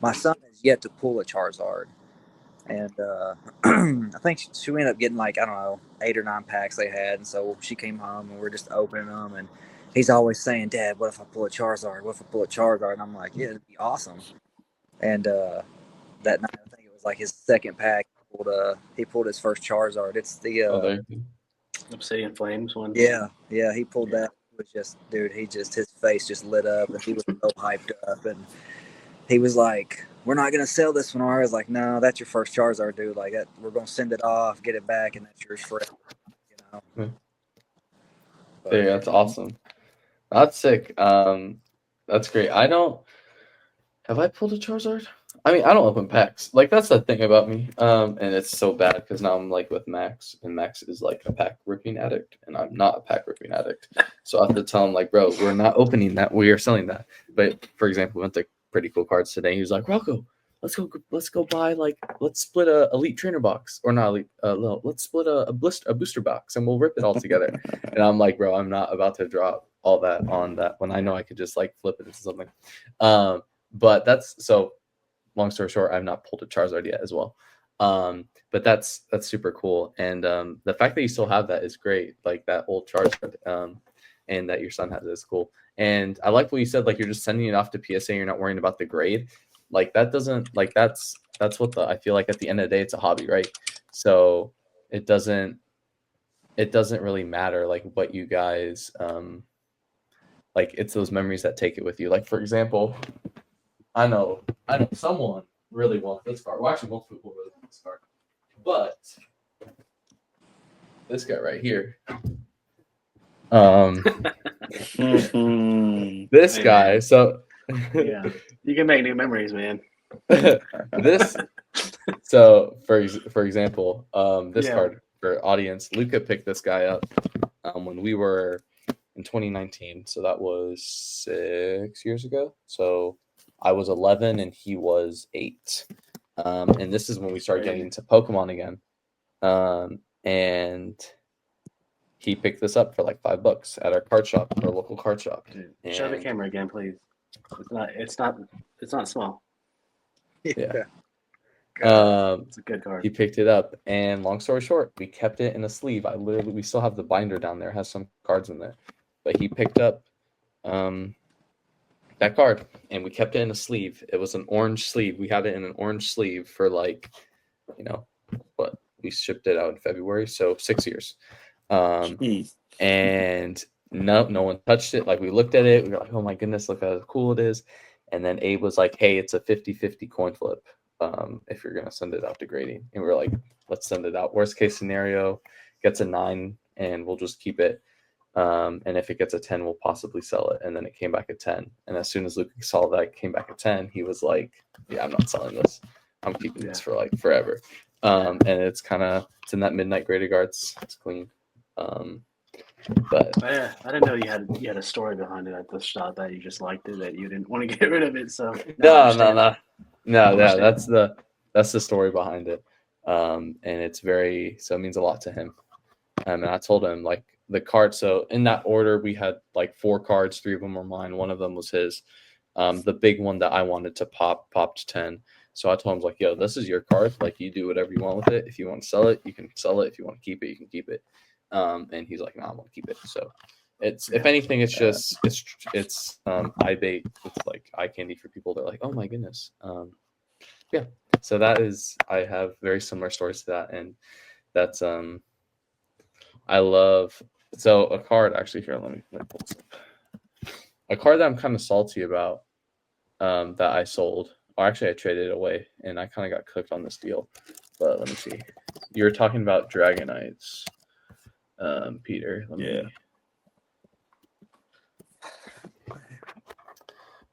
my son has yet to pull a Charizard. And I think she ended up getting like, I don't know, 8 or 9 packs they had. And so she came home and we're just opening them. And he's always saying, Dad, what if I pull a Charizard? What if I pull a Charizard? And I'm like, yeah, it'd be awesome. And that night, I think it was like his second pack. He pulled his first Charizard. It's the Obsidian Flames one. yeah, he pulled that. It was just, dude, his face just lit up and he was so hyped up. And he was like, we're not going to sell this one. I was like, no, that's your first Charizard, dude. Like, we're going to send it off, get it back, and that's yours forever. Yeah, that's awesome. That's sick. That's great. Have I pulled a Charizard? I mean, I don't open packs. Like, that's the thing about me. And it's so bad because now I'm like with Max, and Max is like a pack ripping addict, and I'm not a pack ripping addict. So I have to tell him, like, bro, we're not opening that. We are selling that. But for example, we went to pretty cool cards today. He was like, Rocco, let's go buy, like, let's split a elite trainer box, or not elite. Let's split a booster box, and we'll rip it all together. And I'm like, bro, I'm not about to drop all that on that when I know I could just like flip it into something. But that's so. Long story short, I've not pulled a Charizard yet as well. But that's super cool. And the fact that you still have that is great. Like that old Charizard, and that your son has it is cool. And I like what you said, like you're just sending it off to PSA, you're not worrying about the grade. Like that doesn't, like that's what I feel like at the end of the day, it's a hobby, right? So it doesn't really matter like what you guys like, it's those memories that take it with you. Like for example, I know someone really wants this card. Well, actually, multiple people really want this card. But this guy right here. This guy. So yeah, you can make new memories, man. So for example, this card for audience, Luca picked this guy up when we were in 2019. So that was 6 years ago. So I was 11 and he was 8. And this is when we started getting into Pokemon again. And he picked this up for like $5 at our card shop, our local card shop. Dude, show the camera again, please. It's not small. Yeah. It's a good card. He picked it up, and long story short, we kept it in a sleeve. We still have the binder down there, it has some cards in there. But he picked up that card, and we kept it in a sleeve. It was an orange sleeve. We had it in an orange sleeve for like, but we shipped it out in February, so 6 years. And no one touched it. Like we looked at it, we were like, oh my goodness, look how cool it is. And then Abe was like, hey, it's a 50-50 coin flip if you're gonna send it out to grading. And we were like, let's send it out. Worst case scenario, gets a 9 and we'll just keep it. And if it gets a 10, we'll possibly sell it. And then it came back at 10. And as soon as Luke saw that it came back at 10, he was like, yeah, I'm not selling this. I'm keeping this for like forever. And it's in that midnight graded guards. It's clean. But yeah, I didn't know you had a story behind it. I just thought that you just liked it, that you didn't want to get rid of it. So no, that's the story behind it. And it's so it means a lot to him. And I told him like the card. So in that order, we had like 4 cards. 3 of them were mine. 1 of them was his. The big one that I wanted to popped 10. So I told him like, yo, this is your card. Like you do whatever you want with it. If you want to sell it, you can sell it. If you want to keep it, you can keep it. And he's like, no, I want to keep it. So it's, if anything, it's just, it's eye bait. It's like eye candy for people. They're like, oh my goodness. Yeah. So that is, I have very similar stories to that. And that's, I love, so a card actually here, let me pull this up. A card that I'm kind of salty about, that I sold, or actually I traded it away, and I kind of got cooked on this deal. But let me see. You were talking about Dragonites, Peter.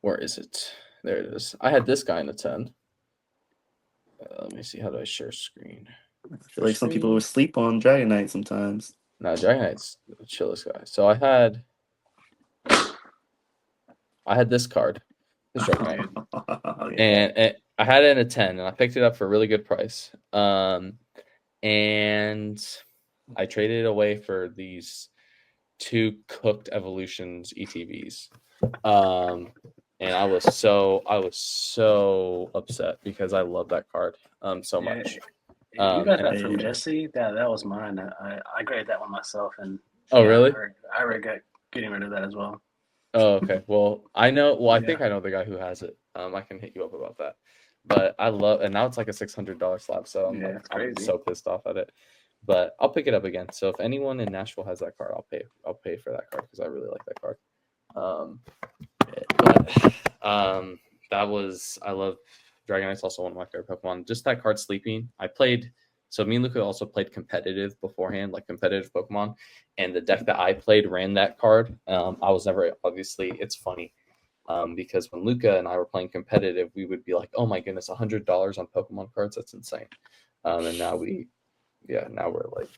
Where is it? There it is. I had this guy in a 10. Let me see. How do I share screen? I feel like some people would sleep on Dragonite sometimes. No, Dragonite's the chillest guy. So I had this card, this Dragonite, Yeah. and I had it in a 10, and I picked it up for a really good price. And I traded it away for these 2 cooked evolutions ETBs. And I was so upset because I love that card so much. You got that and- from Jesse? That was mine. I graded that one myself, and Oh, really? I regret getting rid of that as well. Oh, okay. Well, I know. Well, I Yeah. think I know the guy who has it. I can hit you up about that. But I love, and now it's like a $600 slab. So I'm Yeah, like, it's I'm crazy. so pissed off at it. But I'll pick it up again. So if anyone in Nashville has that card, I'll pay for that card because I really like that card. That was, I love Dragonite's also one of my favorite Pokemon. Just that card sleeping. So me and Luca also played competitive beforehand, like competitive Pokemon. And the deck that I played ran that card. I was never, obviously, it's funny. Because when Luca and I were playing competitive, we would be like, oh my goodness, $100 on Pokemon cards. That's insane. And now we're like,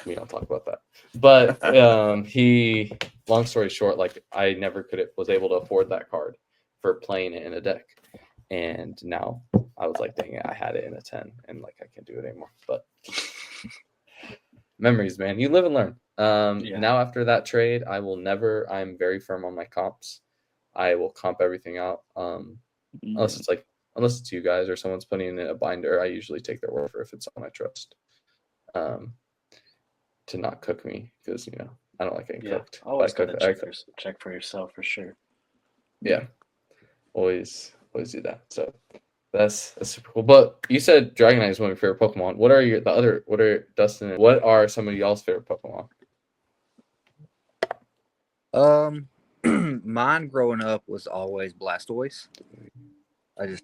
we don't talk about that. But long story short, like I never was able to afford that card for playing it in a deck. And now I was like, dang it, I had it in a 10 and like I can't do it anymore. But memories, man. You live and learn. Now after that trade, I'm very firm on my comps. I will comp everything out. Unless it's you guys or someone's putting in a binder, I usually take their word for it if it's someone I trust. To not cook me because I don't like getting cooked. Always gotta check for yourself for sure. Yeah, always do that. So that's super cool. But you said Dragonite is one of your favorite Pokemon. What are Dustin? What are some of y'all's favorite Pokemon? Mine growing up was always Blastoise. I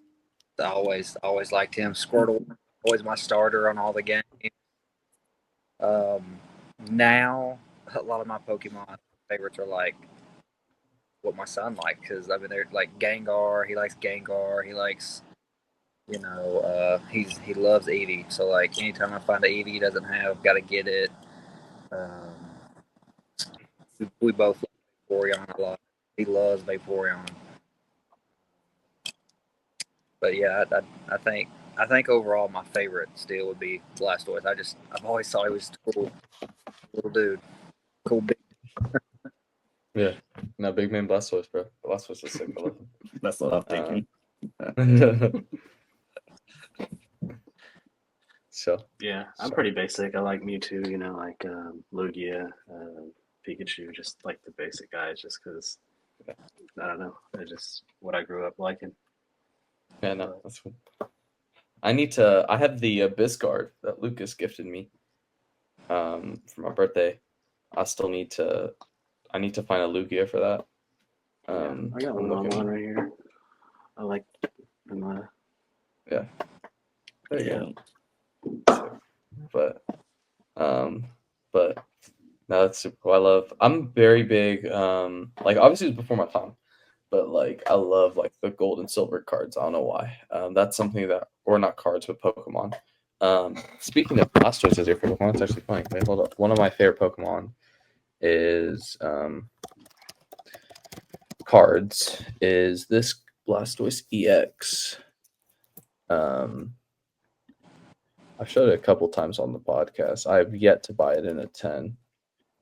always liked him. Squirtle, always my starter on all the games. Now a lot of my Pokemon favorites are like what my son likes because they're like Gengar. He likes Gengar. He likes, he loves Eevee. So like anytime I find an Eevee he doesn't have, gotta get it. We both love Vaporeon a lot. He loves Vaporeon. But yeah, I think overall my favorite still would be Blastoise. I've always thought he was cool little dude. Cool big. Yeah, no, big man Blastoise, bro. Blastoise is sick. I love him. That's what I'm thinking. So yeah, I'm pretty basic. I like Mewtwo, like Lugia, Pikachu, just like the basic guys, just because I don't know, they're just what I grew up liking. Yeah, no, that's cool. I have the Abyss Guard that Lucas gifted me for my birthday. I need to find a Lugia for that. I got one on right here. I like yeah. There you go. But no, that's super cool. I'm very big, like obviously it was before my time, but like I love like the gold and silver cards. I don't know why. That's something or not cards, but Pokemon. Speaking of Blastoise as your favorite Pokemon, it's actually funny. Wait, hold up. One of my favorite Pokemon is cards is this Blastoise EX. I've showed it a couple times on the podcast. I have yet to buy it in a 10.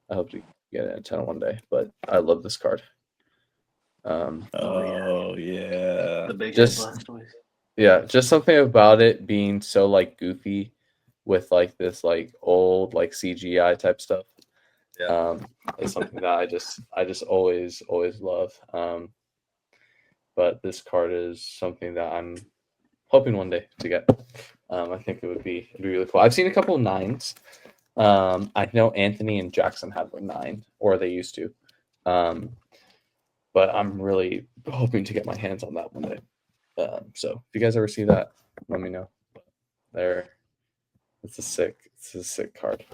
I hope to get it in a 10 one day, but I love this card. Yeah. the big Blastoise. Yeah, just something about it being so like goofy with like this like old like CGI type stuff. Yeah. It's something that I just always love. But this card is something that I'm hoping one day to get. I think it'd be really cool. I've seen a couple of 9s. I know Anthony and Jackson have a 9, or they used to. But I'm really hoping to get my hands on that one day. So if you guys ever see that, let me know. It's a sick card.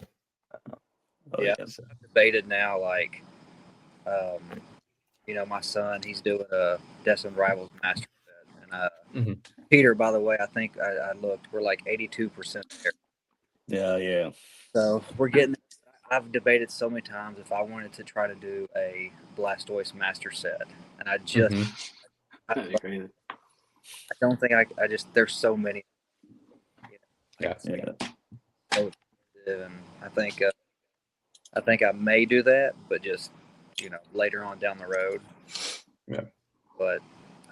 Yeah, I've debated now, like, my son, he's doing a Destin Rivals Master set, and Peter, by the way, I think I looked. We're like 82% there. Yeah. So we're getting. I've debated so many times if I wanted to try to do a Blastoise Master Set, and I just That'd be crazy. I don't think I just there's so many. Yeah. So expensive, and I think I may do that, but just later on down the road. Yeah. But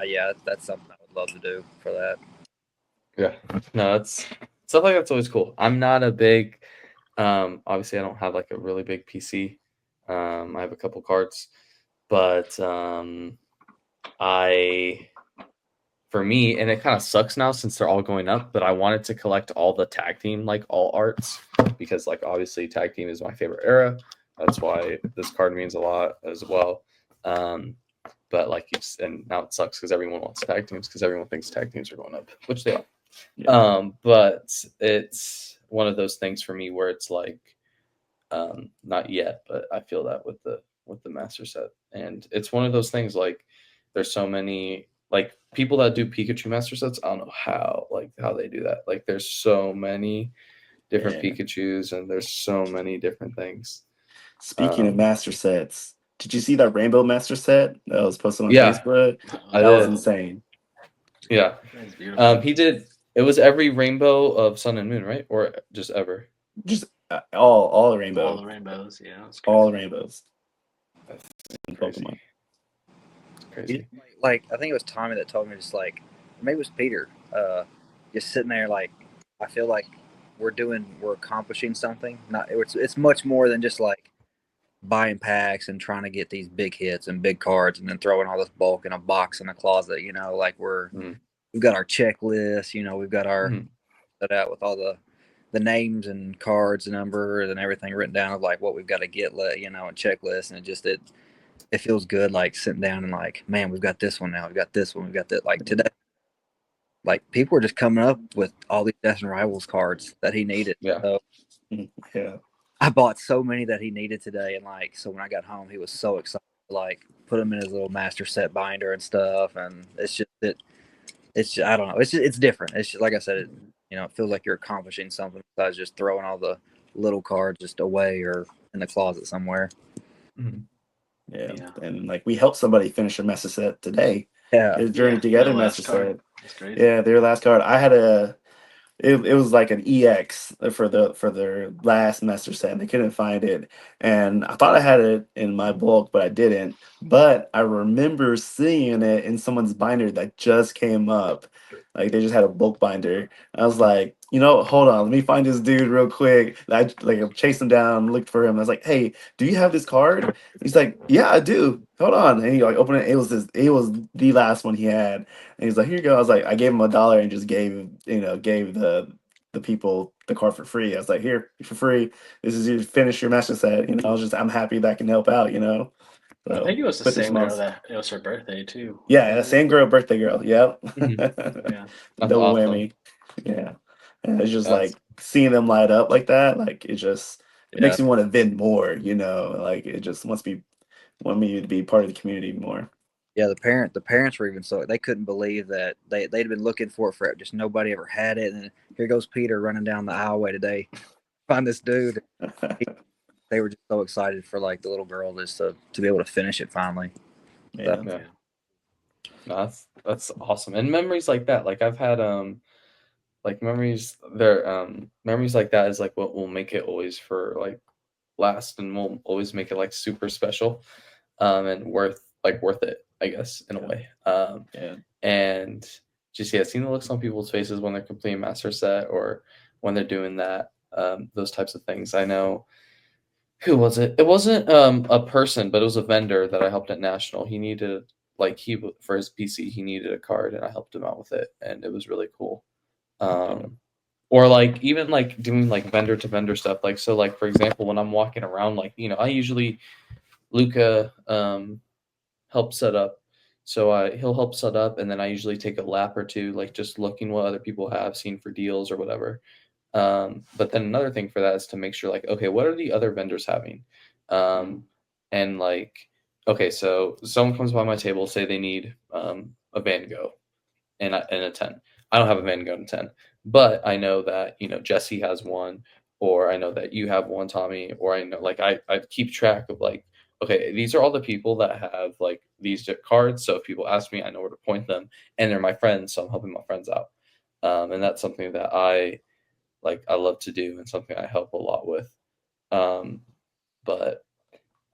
yeah, that's something I would love to do for that. Yeah. No, that's stuff like that's always cool. I'm not a big obviously I don't have like a really big PC. I have a couple cards, but for me, and it kind of sucks now since they're all going up, but I wanted to collect all the tag team, like all arts, because like obviously tag team is my favorite era. That's why this card means a lot as well. But like, and now it sucks because everyone wants tag teams because everyone thinks tag teams are going up, which they are. Yeah. But it's one of those things for me where it's like, not yet, but I feel that with the master set, and it's one of those things like there's so many like people that do Pikachu master sets. I don't know how they do that. Like there's so many different Pikachus and there's so many different things. Speaking of master sets, did you see that rainbow master set that was posted on Yeah, Facebook? I That was did. insane. Yeah. That's beautiful. He did. It was every rainbow of Sun and Moon, right? Or just ever? Just all rainbow. All the rainbows, yeah. All the rainbows. That's in crazy. Pokemon. It's crazy. Like I think it was Tommy that told me, just like maybe it was Peter, just sitting there like I feel like we're accomplishing something. It's much more than just like buying packs and trying to get these big hits and big cards and then throwing all this bulk in a box in a closet. Like we've got our checklist. We've got our set out with all the names and cards and numbers and everything written down of like what we've got to get, and checklist, and it feels good like sitting down and like, man, we've got this one now, we've got this one, we've got that. Like today, like people are just coming up with all these Death and Rivals cards that he needed. Yeah. So, yeah. I bought so many that he needed today, and like so when I got home, he was so excited to like put them in his little master set binder and stuff. And it's just I don't know, it's different. It's just like I said, it feels like you're accomplishing something besides just throwing all the little cards just away or in the closet somewhere. Yeah. And like we helped somebody finish a master set today. Yeah. His Journey Together their last master card. set. That's crazy. Yeah, their last card. I had it was like an EX for their last master set, and they couldn't find it. And I thought I had it in my bulk, but I didn't. But I remember seeing it in someone's binder that just came up. Like they just had a bulk binder. I was like, hold on, let me find this dude real quick. I chased him down, looked for him. I was like, hey, do you have this card? He's like, yeah, I do. Hold on. And he like opened it. It was the last one he had. And he's like, here you go. I was like, I gave him $1 and just gave the people the card for free. I was like, here for free. This is you finish your master set. I'm happy that I can help out. So, I think it was the same girl that it was her birthday too. Yeah, the same girl, birthday girl. Yep. Yeah. Double awesome. whammy. Yeah. And it's just like seeing them light up like that. Like it makes me want to vent more. Like it just want me to be part of the community more. Yeah, the parents were even so they couldn't believe that they'd been looking for it forever. Just nobody ever had it. And here goes Peter running down the aisleway today, find this dude. They were just so excited for like the little girl just to be able to finish it finally. Yeah. No, that's awesome. And memories like that, like I've had like memories like that is like what will make it always for like last, and will always make it like super special and worth it, I guess, in a way. And just seeing the looks on people's faces when they're completing master set or when they're doing that, those types of things. I know, who was it? It wasn't a person, but it was a vendor that I helped at National. He needed for his PC, he needed a card, and I helped him out with it, and it was really cool. Or like even like doing like vendor to vendor stuff. Like so, like for example, when I'm walking around, like I usually Luca helps set up. So he'll help set up, and then I usually take a lap or two, like just looking what other people have, seeing for deals or whatever. But then another thing for that is to make sure, like, okay, what are the other vendors having? And like, okay, so someone comes by my table, say they need a Van Gogh, and a 10. I don't have a Van Gogh in 10, but I know that, you know, Jesse has one, or I know that you have one, Tommy, or I know, like, I keep track of, like, okay, these are all the people that have, like, these cards. So if people ask me, I know where to point them, and they're my friends, so I'm helping my friends out. And that's something that I love to do, and something I help a lot with. But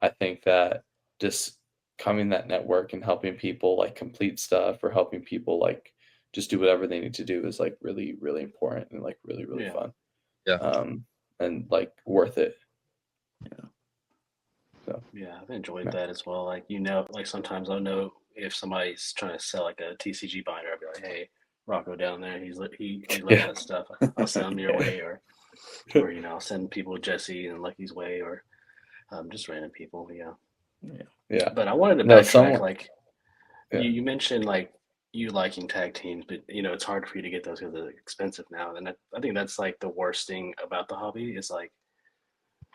I think that just coming that network and helping people like complete stuff, or helping people like just do whatever they need to do, is like really, really important, and like really, really fun. Yeah. And like worth it. Yeah, I've enjoyed that as well. Like, you know, like sometimes I'll know if somebody's trying to sell like a TCG binder, I'll be like, hey, Rocco down there, he loves that stuff. I'll send him your way, or you know, I'll send people Jesse and Lucky's way, or just random people. Yeah. But I wanted to No, backtrack. Like, Yeah. you mentioned like you liking tag teams, but you know it's hard for you to get those because they're expensive now. And I think that's like the worst thing about the hobby is like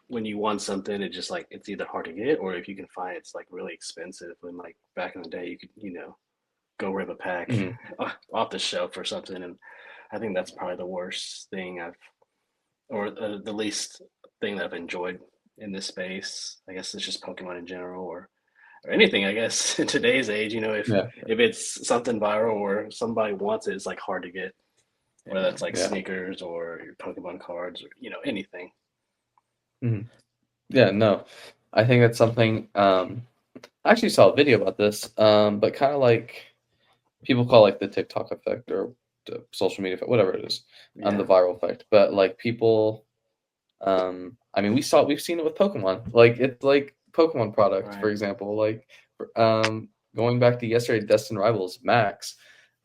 when you want something, it just like it's either hard to get, or if you can find it, it's like really expensive. When like back in the day, you could, you know, go rip a pack Mhm. off the shelf or something. And I think that's probably the worst thing or the least thing that I've enjoyed in this space. I guess it's just Pokemon in general, or anything. I guess in today's age, you know, if it's something viral or somebody wants it, it's like hard to get. Whether that's like sneakers or your Pokemon cards, or you know, anything. Mhm. Yeah, no, I think that's something. I actually saw a video about this, but kind of like people call like the TikTok effect, or the social media effect, whatever it is, the viral effect. But like people, I mean, we've seen it with Pokemon. Like it's like Pokemon product, for example. Like, going back to yesterday, Destin Rivals Max,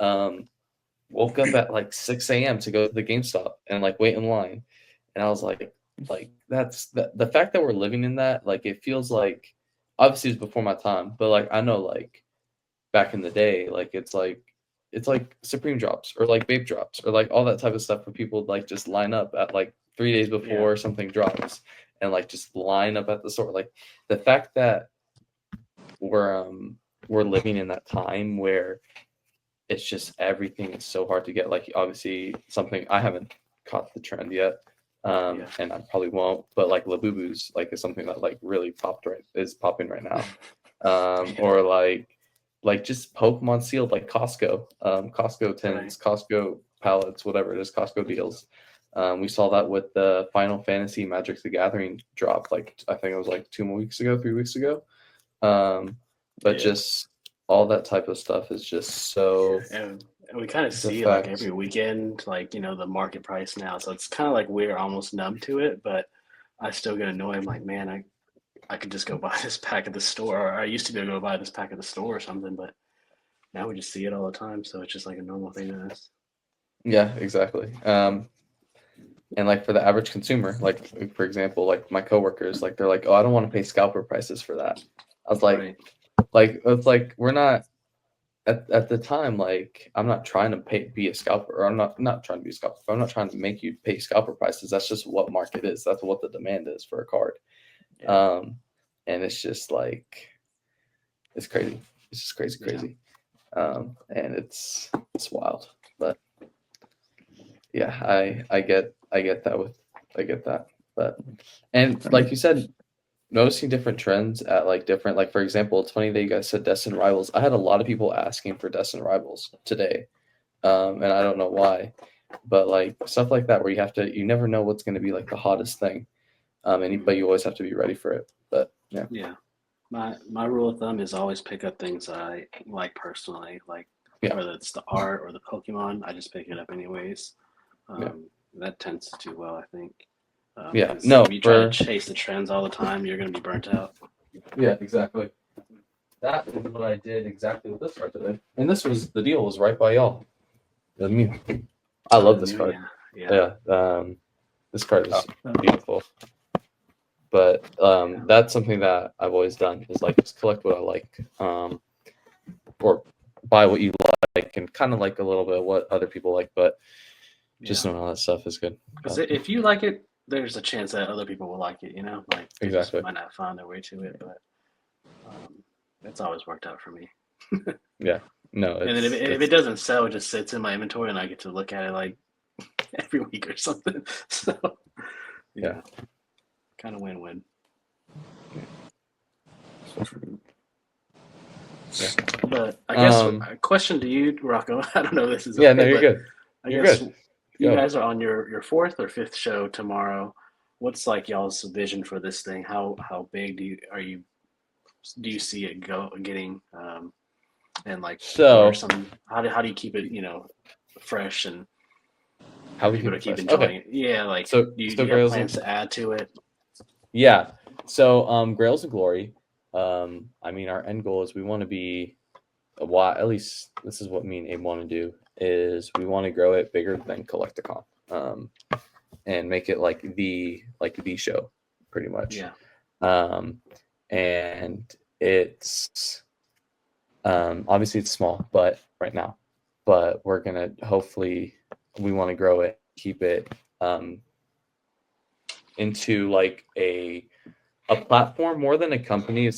woke up at like 6 a.m. to go to the GameStop and like wait in line, and I was like that's the fact that we're living in that. Like it feels like, obviously it's before my time, but like I know like back in the day, like it's like Supreme drops, or like vape drops, or like all that type of stuff, where people like just line up at like 3 days before something drops, and like just line up at the store. Like the fact that we're living in that time where it's just everything is so hard to get. Like obviously something I haven't caught the trend yet, and I probably won't. But like Labubus, like is something that like really is popping right now, or like just Pokemon sealed, like Costco, Costco tins, Costco pallets, whatever it is, Costco deals. We saw that with the Final Fantasy Magic the Gathering drop, like I think it was like 3 weeks ago. But just all that type of stuff is just so. And we kind of see like every weekend, like, you know, the market price now. So it's kind of like we're almost numb to it, but I still get annoyed. I'm like, man, I could just go buy this pack at the store. Or I used to be able to go buy this pack at the store or something, but now we just see it all the time. So it's just like a normal thing to us. Yeah, exactly. And like for the average consumer, like for example, like my coworkers, like they're like, oh, I don't want to pay scalper prices for that. I was like, it's like we're not at the time. Like I'm not trying to be a scalper, or I'm not trying to be a scalper. I'm not trying to make you pay scalper prices. That's just what market is. That's what the demand is for a card. And it's just like it's crazy. It's just crazy. And it's wild. But yeah, I get that. But and like you said, noticing different trends at like different, like for example, it's funny that you guys said Destin Rivals. I had a lot of people asking for Destin Rivals today, and I don't know why, but like stuff like that where you never know what's going to be like the hottest thing, but you always have to be ready for it. But yeah. My rule of thumb is always pick up things I like personally, like whether it's the art or the Pokemon, I just pick it up anyways. That tends to do well, I think. If you try to chase the trends all the time, you're going to be burnt out. Yeah, exactly. That is what I did exactly with this card today. And the deal was right by y'all. I love this card. Yeah. This card is beautiful. But that's something that I've always done, is like just collect what I like, or buy what you like, and kind of like a little bit of what other people like, but just knowing all that stuff is good. Because if you like it, there's a chance that other people will like it, you know? Like they just might not find their way to it, but it's always worked out for me. Yeah, No, And then if it doesn't sell, it just sits in my inventory, and I get to look at it like every week or something. So Yeah. kind of win-win. Yeah. But I guess Um, a question to you, Rocco. I don't know if this is yeah, okay, no, you're but good. I You're guess good. you Go. guys are on your fourth or fifth show tomorrow. What's like y'all's vision for this thing? How big do you see it getting? And like, So- what are some? How do you keep it fresh and How we people to keep keep fresh. enjoying Okay. it? Yeah, like So- do you so have Grails plans and- to add to it? Yeah. So Grails and Glory. I mean, our end goal is we want to be at least this is what me and Abe want to do is we want to grow it bigger than Collecticon. And make it like the show pretty much. Yeah. And it's obviously it's small, but right now, but we're gonna hopefully we want to grow it, keep it into like a platform more than a company.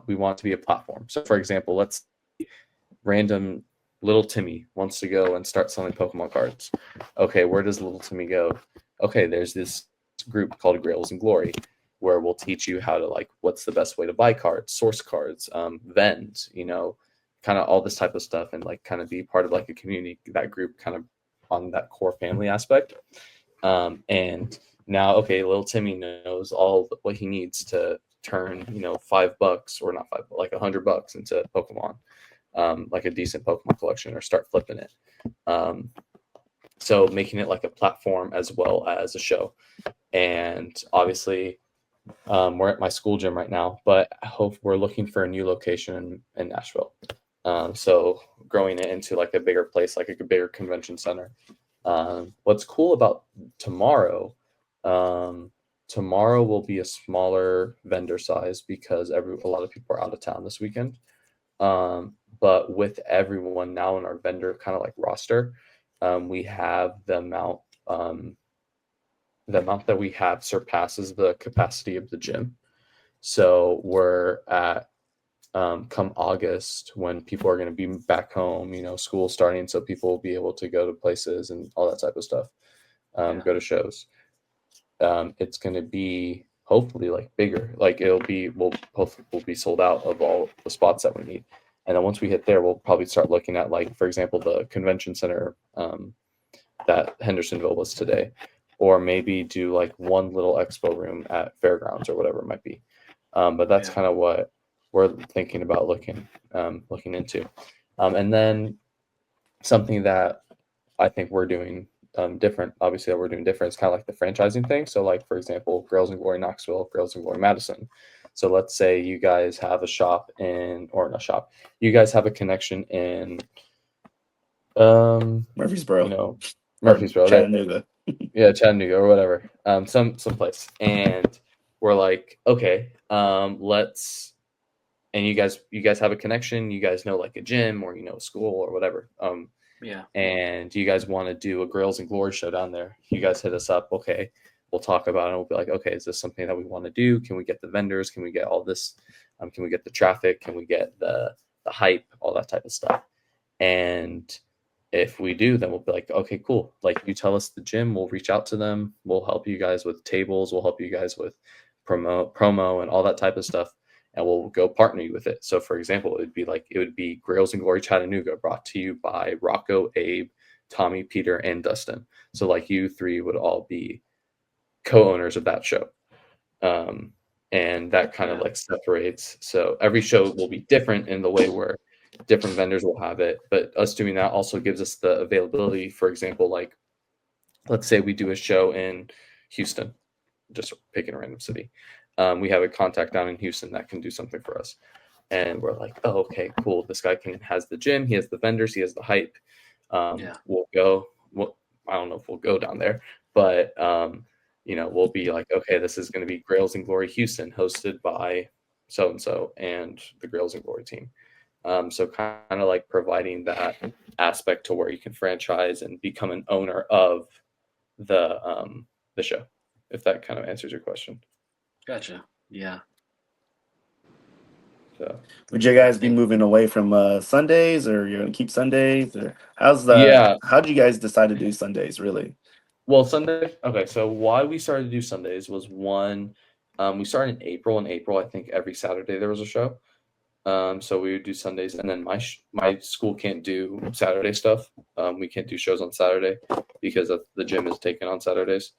We want it to be a platform. So for example, let's random little Timmy wants to go and start selling Pokemon cards. Okay, where does little Timmy go? Okay, there's this group called Grails and Glory where we'll teach you how to like what's the best way to buy cards, source cards, vend, kind of all this type of stuff, and like kind of be part of like a community, that group kind of on that core family aspect. And now, okay, little Timmy knows all what he needs to turn, $5 or not $5, like $100 into Pokemon, like a decent Pokemon collection, or start flipping it. So making it like a platform as well as a show. And obviously, we're at my school gym right now, but I hope we're looking for a new location in Nashville. So growing it into like a bigger place, like a bigger convention center. What's cool about tomorrow, tomorrow will be a smaller vendor size because a lot of people are out of town this weekend. But with everyone now in our vendor kind of like roster, we have the amount that we have surpasses the capacity of the gym. So we're at come August when people are going to be back home, school starting, so people will be able to go to places and all that type of stuff, go to shows. It's going to be hopefully like bigger, like we'll be sold out of all the spots that we need. And then once we hit there, we'll probably start looking at, like, for example, the convention center that Hendersonville was today, or maybe do like one little expo room at Fairgrounds or whatever it might be. But that's kind of what we're thinking about looking into. And then something that I think we're doing different, obviously that we're doing different, is kind of like the franchising thing. So like, for example, Grails and Glory Knoxville, Grails and Glory Madison. So let's say you guys have a shop you guys have a connection in Murfreesboro. Murfreesboro, Chattanooga. Yeah, Chattanooga or whatever, some place. And we're like, okay, let's, and you guys have a connection, you guys know like a gym or a school or whatever, and you guys want to do a Grails and Glory show down there, you guys hit us up. Okay, we'll talk about it. We'll be like, okay, is this something that we want to do? Can we get the vendors? Can we get all this? Can we get the traffic? Can we get the hype? All that type of stuff. And if we do, then we'll be like, okay, cool. Like, you tell us the gym, we'll reach out to them. We'll help you guys with tables. We'll help you guys with promo and all that type of stuff. And we'll go partner you with it. So for example, it would be Grails and Glory Chattanooga, brought to you by Rocco, Abe, Tommy, Peter, and Dustin. So like, you three would all be co-owners of that show. And that kind of like separates. So every show will be different in the way where different vendors will have it, but us doing that also gives us the availability. For example, like, let's say we do a show in Houston, just picking a random city. We have a contact down in Houston that can do something for us. And we're like, oh, okay, cool. This guy has the gym, he has the vendors, he has the hype. We'll go. I don't know if we'll go down there, but we'll be like, okay, this is going to be Grails and Glory Houston, hosted by so-and-so and the Grails and Glory team. So kind of like providing that aspect to where you can franchise and become an owner of the show, if that kind of answers your question. Gotcha. Yeah. So Would you guys be moving away from Sundays, or you're gonna keep Sundays, or yeah. how did you guys decide to do Sundays? Really? Well, Sunday. Okay, so why we started to do Sundays was one. We started in April. In April, I think every Saturday there was a show. So we would do Sundays, and then my school can't do Saturday stuff. We can't do shows on Saturday because the gym is taken on Saturdays.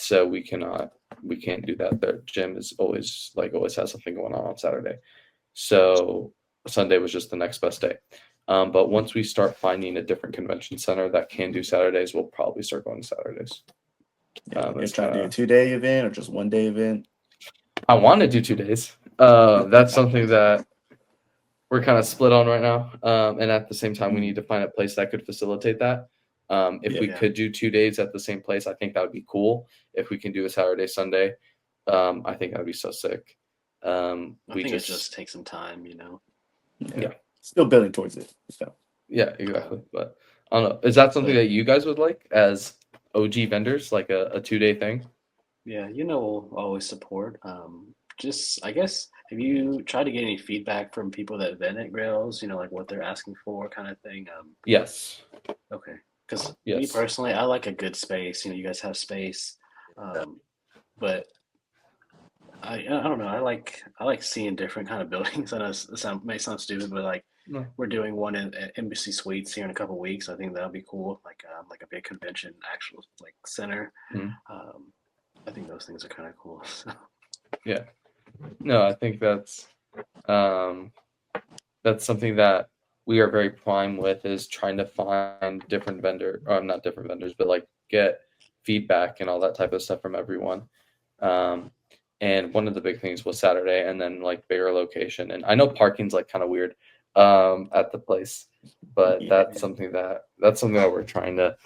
So we can't do that. Their gym is always has something going on Saturday. So Sunday was just the next best day. But once we start finding a different convention center that can do Saturdays, we'll probably start going Saturdays. You're trying to do a 2-day event or just 1-day event? I want to do 2 days. That's something that we're kind of split on right now. And at the same time, we need to find a place that could facilitate that. If we could do 2 days at the same place, I think that would be cool. If we can do a Saturday, Sunday, I think that would be so sick. I think it just takes some time, Yeah. Still building towards it. So. Yeah, exactly. But I don't know. Is that something that you guys would like as OG vendors, like a 2-day thing? Yeah, we'll always support. Just, I guess, have you tried to get any feedback from people that vend at Grails, like what they're asking for kind of thing? Yes. Okay. Because me Yes. personally, I like a good space. You guys have space. But I don't know. I like seeing different kind of buildings. I know it may sound stupid, but like No. we're doing one at Embassy Suites here in a couple of weeks. I think that'll be cool. Like a big convention actual like center. Mhm. I think those things are kind of cool. So. Yeah. No, I think that's something that we are very prime with, is trying to find different not different vendors, but like get feedback and all that type of stuff from everyone. And one of the big things was Saturday, and then like bigger location. And I know parking's like kind of weird at the place, but that's something that we're trying to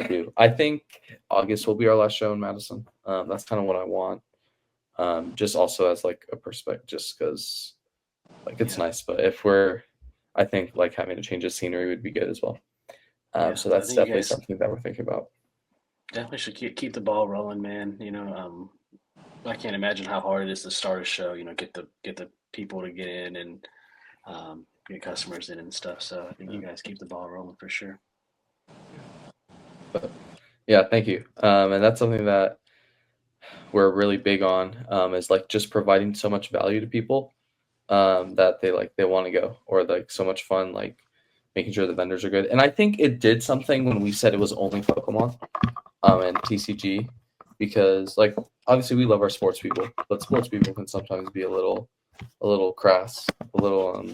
do. I think August will be our last show in Madison. That's kind of what I want. Just also as like a perspective, just because like it's nice. But I think like having a change of scenery would be good as well. So that's definitely something that we're thinking about. Definitely should keep the ball rolling, man. I can't imagine how hard it is to start a show. Get the people to get in and get customers in and stuff. So I think you guys keep the ball rolling for sure. But, yeah, thank you. And that's something that we're really big on, is like just providing so much value to people that they want to go, or like so much fun, like making sure the vendors are good. And I think it did something when we said it was only Pokemon and TCG, because like obviously we love our sports people, but sports people can sometimes be a little crass, a little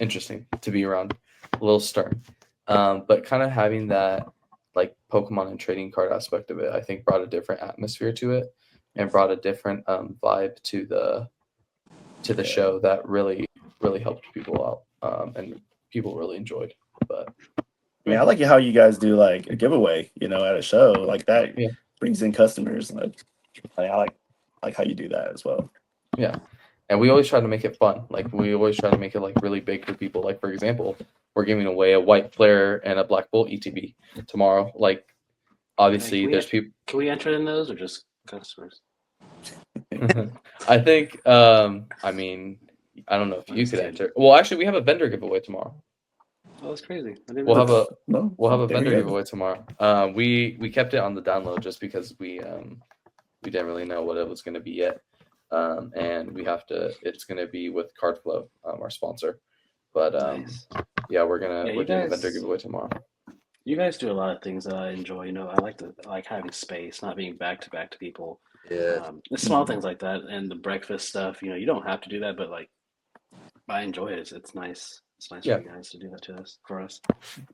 interesting to be around, a little stern. But kind of having that like Pokemon and trading card aspect of it, I think brought a different atmosphere to it, and brought a different vibe to the show that really helped people out, and people really enjoyed. But I like how you guys do like a giveaway, at a show like that. Yeah. Brings in customers. I like how you do that as well. Yeah. And we always try to make it fun. Like we always try to make it like really big for people. Like for example, we're giving away a white flare and a black bolt ETB tomorrow. Like obviously there's people. Can we enter in those or just customers? I think I mean, I don't know if you could enter. Well, actually we have a vendor giveaway tomorrow. Oh, that's crazy. We'll have a vendor giveaway tomorrow. We kept it on the download just because we didn't really know what it was going to be yet. And it's going to be with CardFlow, our sponsor. But nice. Yeah, we're doing a vendor giveaway tomorrow. You guys do a lot of things that I enjoy. I like having space, not being back to people. Yeah. The small things like that, and the breakfast stuff. You don't have to do that, but like I enjoy it. It's nice. It's nice for you guys to do that for us.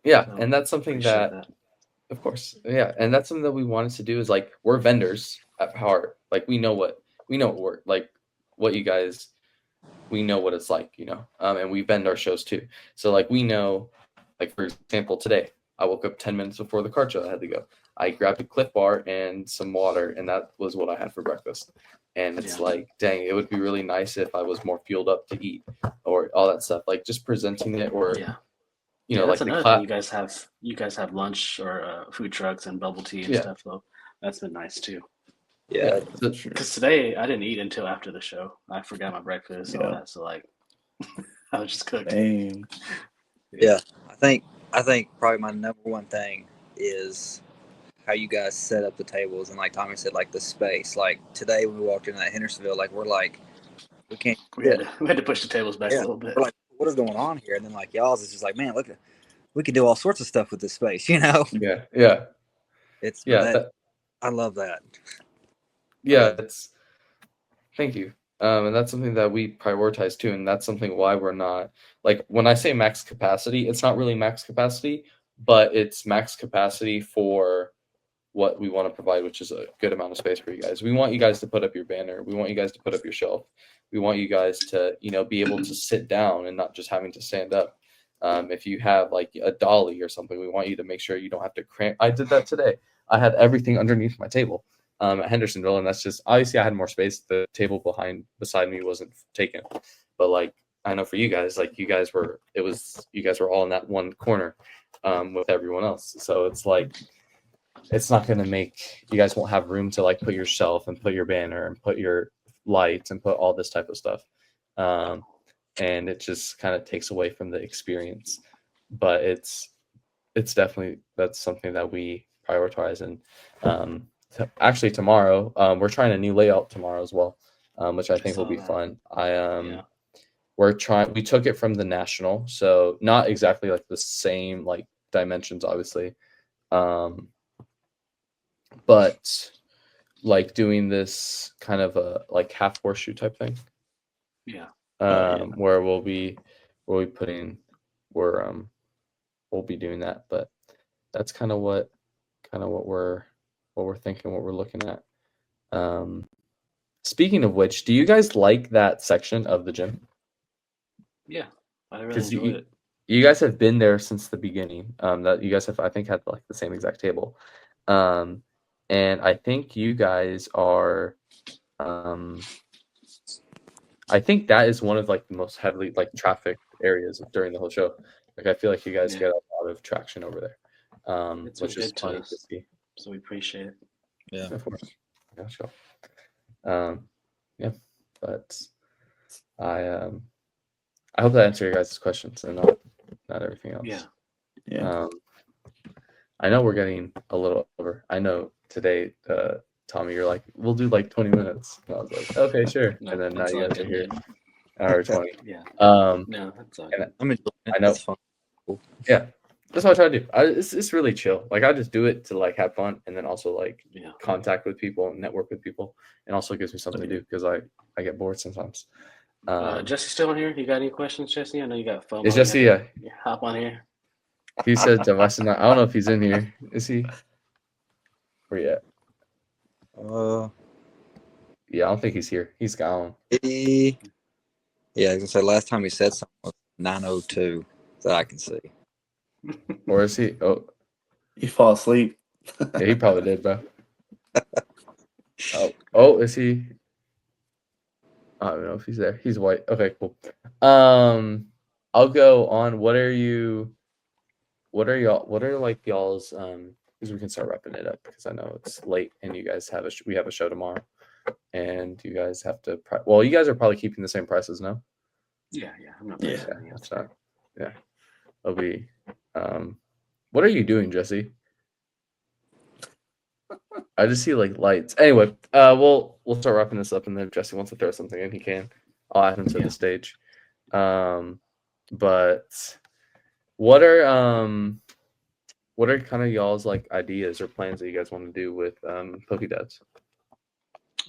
Yeah, So, and that's something that, of course, yeah, and that's something that we wanted to do, is like we're vendors at heart. Like we know what we're like, what you guys, we know what it's like, and we vend our shows too. So like we know, like for example, today I woke up 10 minutes before the card show. I had to go. I grabbed a Cliff Bar and some water, and that was what I had for breakfast. And it's like, dang, it would be really nice if I was more fueled up to eat, or all that stuff. Like just presenting it, or that's like another thing. You guys have lunch or food trucks and bubble tea and stuff. Though that's been nice too. Yeah. So- sure. Because today I didn't eat until after the show. I forgot my breakfast, all Yeah. that. So like, I was just cooked. Same. Yeah. I think probably my number one thing is how you guys set up the tables, and like Tommy said, like the space. Like today when we walked into that Hendersonville, like we're like, we can't. We had to push the tables back a little bit. We're like, what is going on here? And then like y'all's is just like, man, look, we could do all sorts of stuff with this space, you know? yeah. It's Yeah, I love that. Yeah, thank you. And that's something that we prioritize too, and that's something why we're not like when I say max capacity, it's not really max capacity, but it's max capacity for what we want to provide, which is a good amount of space for you guys. We want you guys to put up your banner. We want you guys to put up your shelf. We want you guys to, be able to sit down and not just having to stand up. If you have like a dolly or something, we want you to make sure you don't have to cramp. I did that today. I had everything underneath my table at Hendersonville, and that's just obviously I had more space. The table beside me wasn't taken, but like I know for you guys, like you guys were all in that one corner with everyone else. So it's like it's not going to make you guys won't have room to like put your shelf and put your banner and put your lights and put all this type of stuff. And it just kind of takes away from the experience, but it's definitely, that's something that we prioritize. And actually tomorrow, we're trying a new layout tomorrow as well, which I think will be fun. We took it from the National, so not exactly like the same like dimensions, obviously. But like doing this kind of a like half horseshoe type thing. Yeah. Where we'll be doing that, but that's kind of what we're thinking, what we're looking at. Speaking of which, do you guys like that section of the gym? Yeah, I really enjoyed it. You guys have been there since the beginning. That you guys have, I think, had like the same exact table. And I think you guys are, I think that is one of like the most heavily like trafficked areas during the whole show. Like I feel like you guys get a lot of traction over there, which is funny to see. So we appreciate it. Yeah, of course. Yeah, sure. Yeah, but I hope that answered your guys' questions and not everything else. Yeah. I know we're getting a little over. I know today, Tommy, you're like, we'll do like 20 minutes. And I was like, okay, sure. No, and then now that's you all guys are good, here, man. hour 20. Yeah. No, that's all and good. I'm enjoying it. I know. That's fun. Yeah, that's what I try to do. It's really chill. Like I just do it to like have fun, and then also like contact with people and network with people, and also gives me something to do because I get bored sometimes. Jesse still on here? You got any questions, Jesse? I know you got phone. Is Jesse? Yeah. Hop on here. He said device not. I don't know if he's in here. Is he? Where you at? Yeah, I don't think he's here. He's gone. Yeah, I was gonna say last time he said something was 9:02 that I can see. Or is he? Oh, You fall asleep. yeah, he probably did, bro. Oh, is he? I don't know if he's there. He's white. Okay, cool. I'll go on. What are like y'all's because we can start wrapping it up because I know it's late and you guys we have a show tomorrow and you guys have to you guys are probably keeping the same prices, no? Yeah, I'm not. Yeah, that's not. Yeah, it'll be. What are you doing, Jesse? I just see like lights. Anyway, we'll start wrapping this up, and then if Jesse wants to throw something in, he can. I'll add him to the stage. But what are kind of y'all's like ideas or plans that you guys want to do with PokéDads?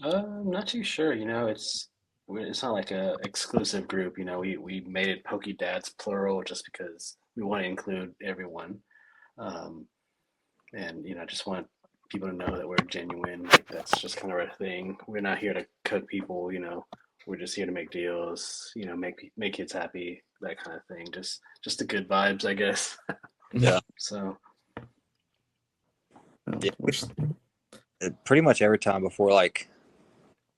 I'm not too sure. It's not like a exclusive group. We made it PokéDads plural just because we want to include everyone, and just want people to know that we're genuine. Like that's just kind of our thing. We're not here to cook people. We're just here to make deals. Make kids happy. That kind of thing. Just the good vibes, I guess. Yeah. So. Yeah, pretty much every time before like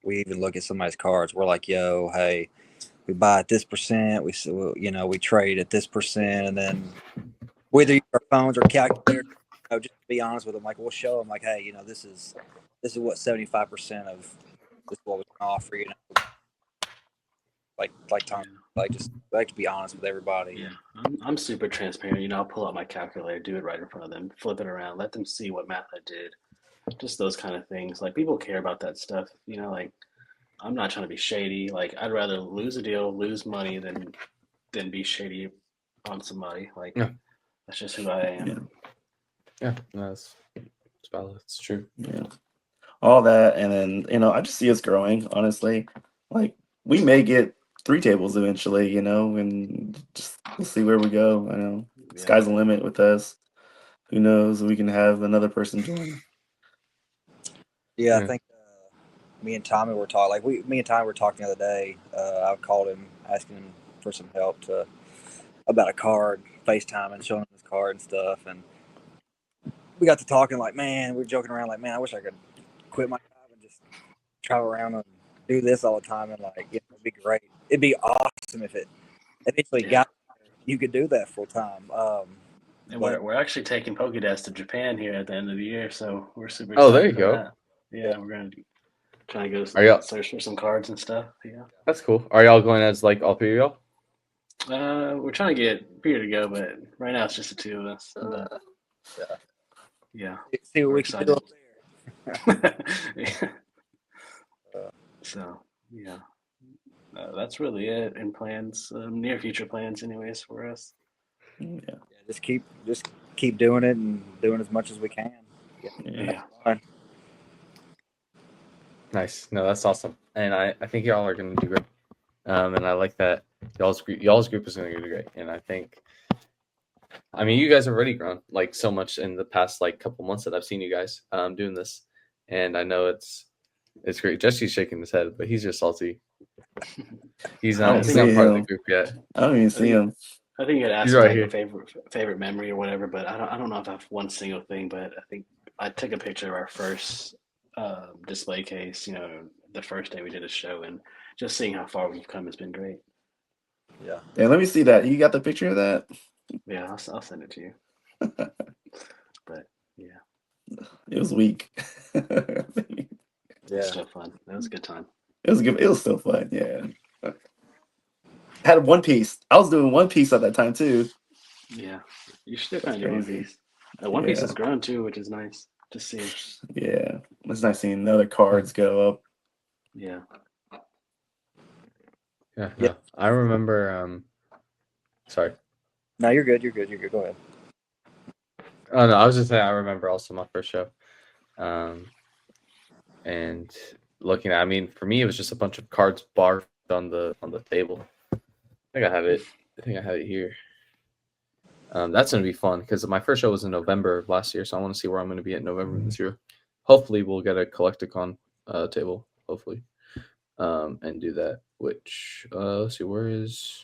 we even look at somebody's cards, we're like, yo, hey, we buy at this percent, we trade at this percent, and then we either use our phones or calculators just be honest with them. Like we'll show them, like, hey, this is what 75% of this is what we can offer. Like Tom, just like to be honest with everybody. Yeah, I'm super transparent. I'll pull out my calculator, do it right in front of them, flip it around, let them see what math I did. Just those kind of things. Like people care about that stuff. Like I'm not trying to be shady. Like I'd rather lose a deal, lose money than be shady on somebody. Like that's just who I am. Yeah, that's valid. It's true. Yeah. All that, and then I just see us growing. Honestly, like we may get 3 tables eventually. And just we'll see where we go. Sky's the limit with us. Who knows? We can have another person join. Yeah, I think me and Tommy were talking. Like me and Tommy were talking the other day. I called him asking him for some help about a card, FaceTime and showing him his card and stuff. And we got to talking. Like, man, we were joking around. Like, man, I wish I could quit my job and just travel around and do this all the time. And like, it'd be great. It'd be awesome if it eventually got you could do that full time. And we're actually taking PokéDads to Japan here at the end of the year, so we're super excited. Oh, there you go. That. Yeah, we're gonna try to go search for some cards and stuff. Yeah, that's cool. Are y'all going as like all 3 of y'all? We're trying to get Peter to go, but right now it's just the 2 of us. Yeah. See what we can do up there. So yeah, that's really it in plans, near future plans, anyways, for us. Yeah. Just keep doing it and doing as much as we can. Yeah. Nice. No, that's awesome. And I think y'all are going to do great. And I like that y'all's group is going to do great. And I mean, you guys have already grown like so much in the past like couple months that I've seen you guys doing this. And I know it's great. Jesse's shaking his head, but he's just salty. He's not part of the group yet. I don't even see him. I think you had asked like a favorite memory or whatever, but I don't know if I have one single thing, but I think I took a picture of our first display case, the first day we did a show, and just seeing how far we've come has been great. Yeah. Yeah, let me see that. You got the picture of that? Yeah, I'll send it to you. But yeah. It was weak. Yeah. Still fun. That was a good time. It was good. It was still fun, yeah. Had One Piece. I was doing One Piece at that time too. Yeah, you should kind of do One Piece. One Piece has grown too, which is nice to see. Yeah, it's nice seeing the other cards go up. Yeah. Yeah. No. I remember. Sorry. No, you're good. Go ahead. Oh no, I was just saying. I remember also my first show, and looking at. I mean, for me, it was just a bunch of cards barfed on the table. I think I have it here. That's going to be fun because my first show was in November of last year, so I want to see where I'm going to be in November this year. Hopefully, we'll get a Collecticon table, hopefully, and do that. Which, let's see, where is...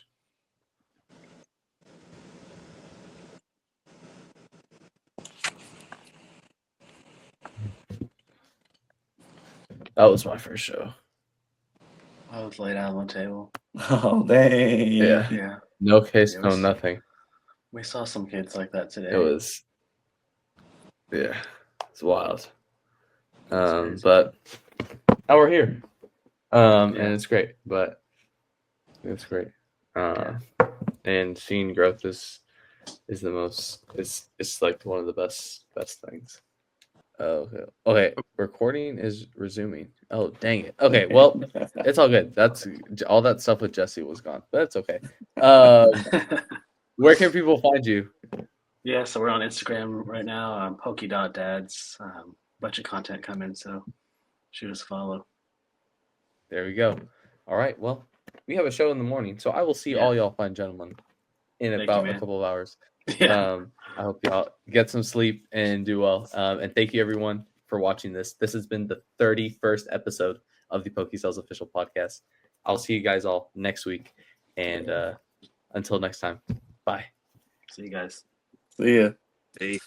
That was my first show. I was laid out on the table. Oh, dang. Yeah. No case, no nothing. We saw some kids like that today. It was, it's wild. But now we're here. And it's great, but it's great. And seeing growth is the most, it's like one of the best things. Okay. Recording is resuming. Oh, dang it. Okay, well, it's all good. That's all that stuff with Jesse was gone, but it's okay. Where can people find you? Yeah, so we're on Instagram right now, Poké.Dads. Bunch of content coming, so shoot us a follow. There we go. All right, well, we have a show in the morning, so I will see all y'all fine gentlemen in a couple of hours. Yeah. I hope y'all get some sleep and do well. And thank you everyone for watching this. This has been the 31st episode of the PokéSells Official Podcast. I'll see you guys all next week. And until next time, bye. See you guys. See ya. See.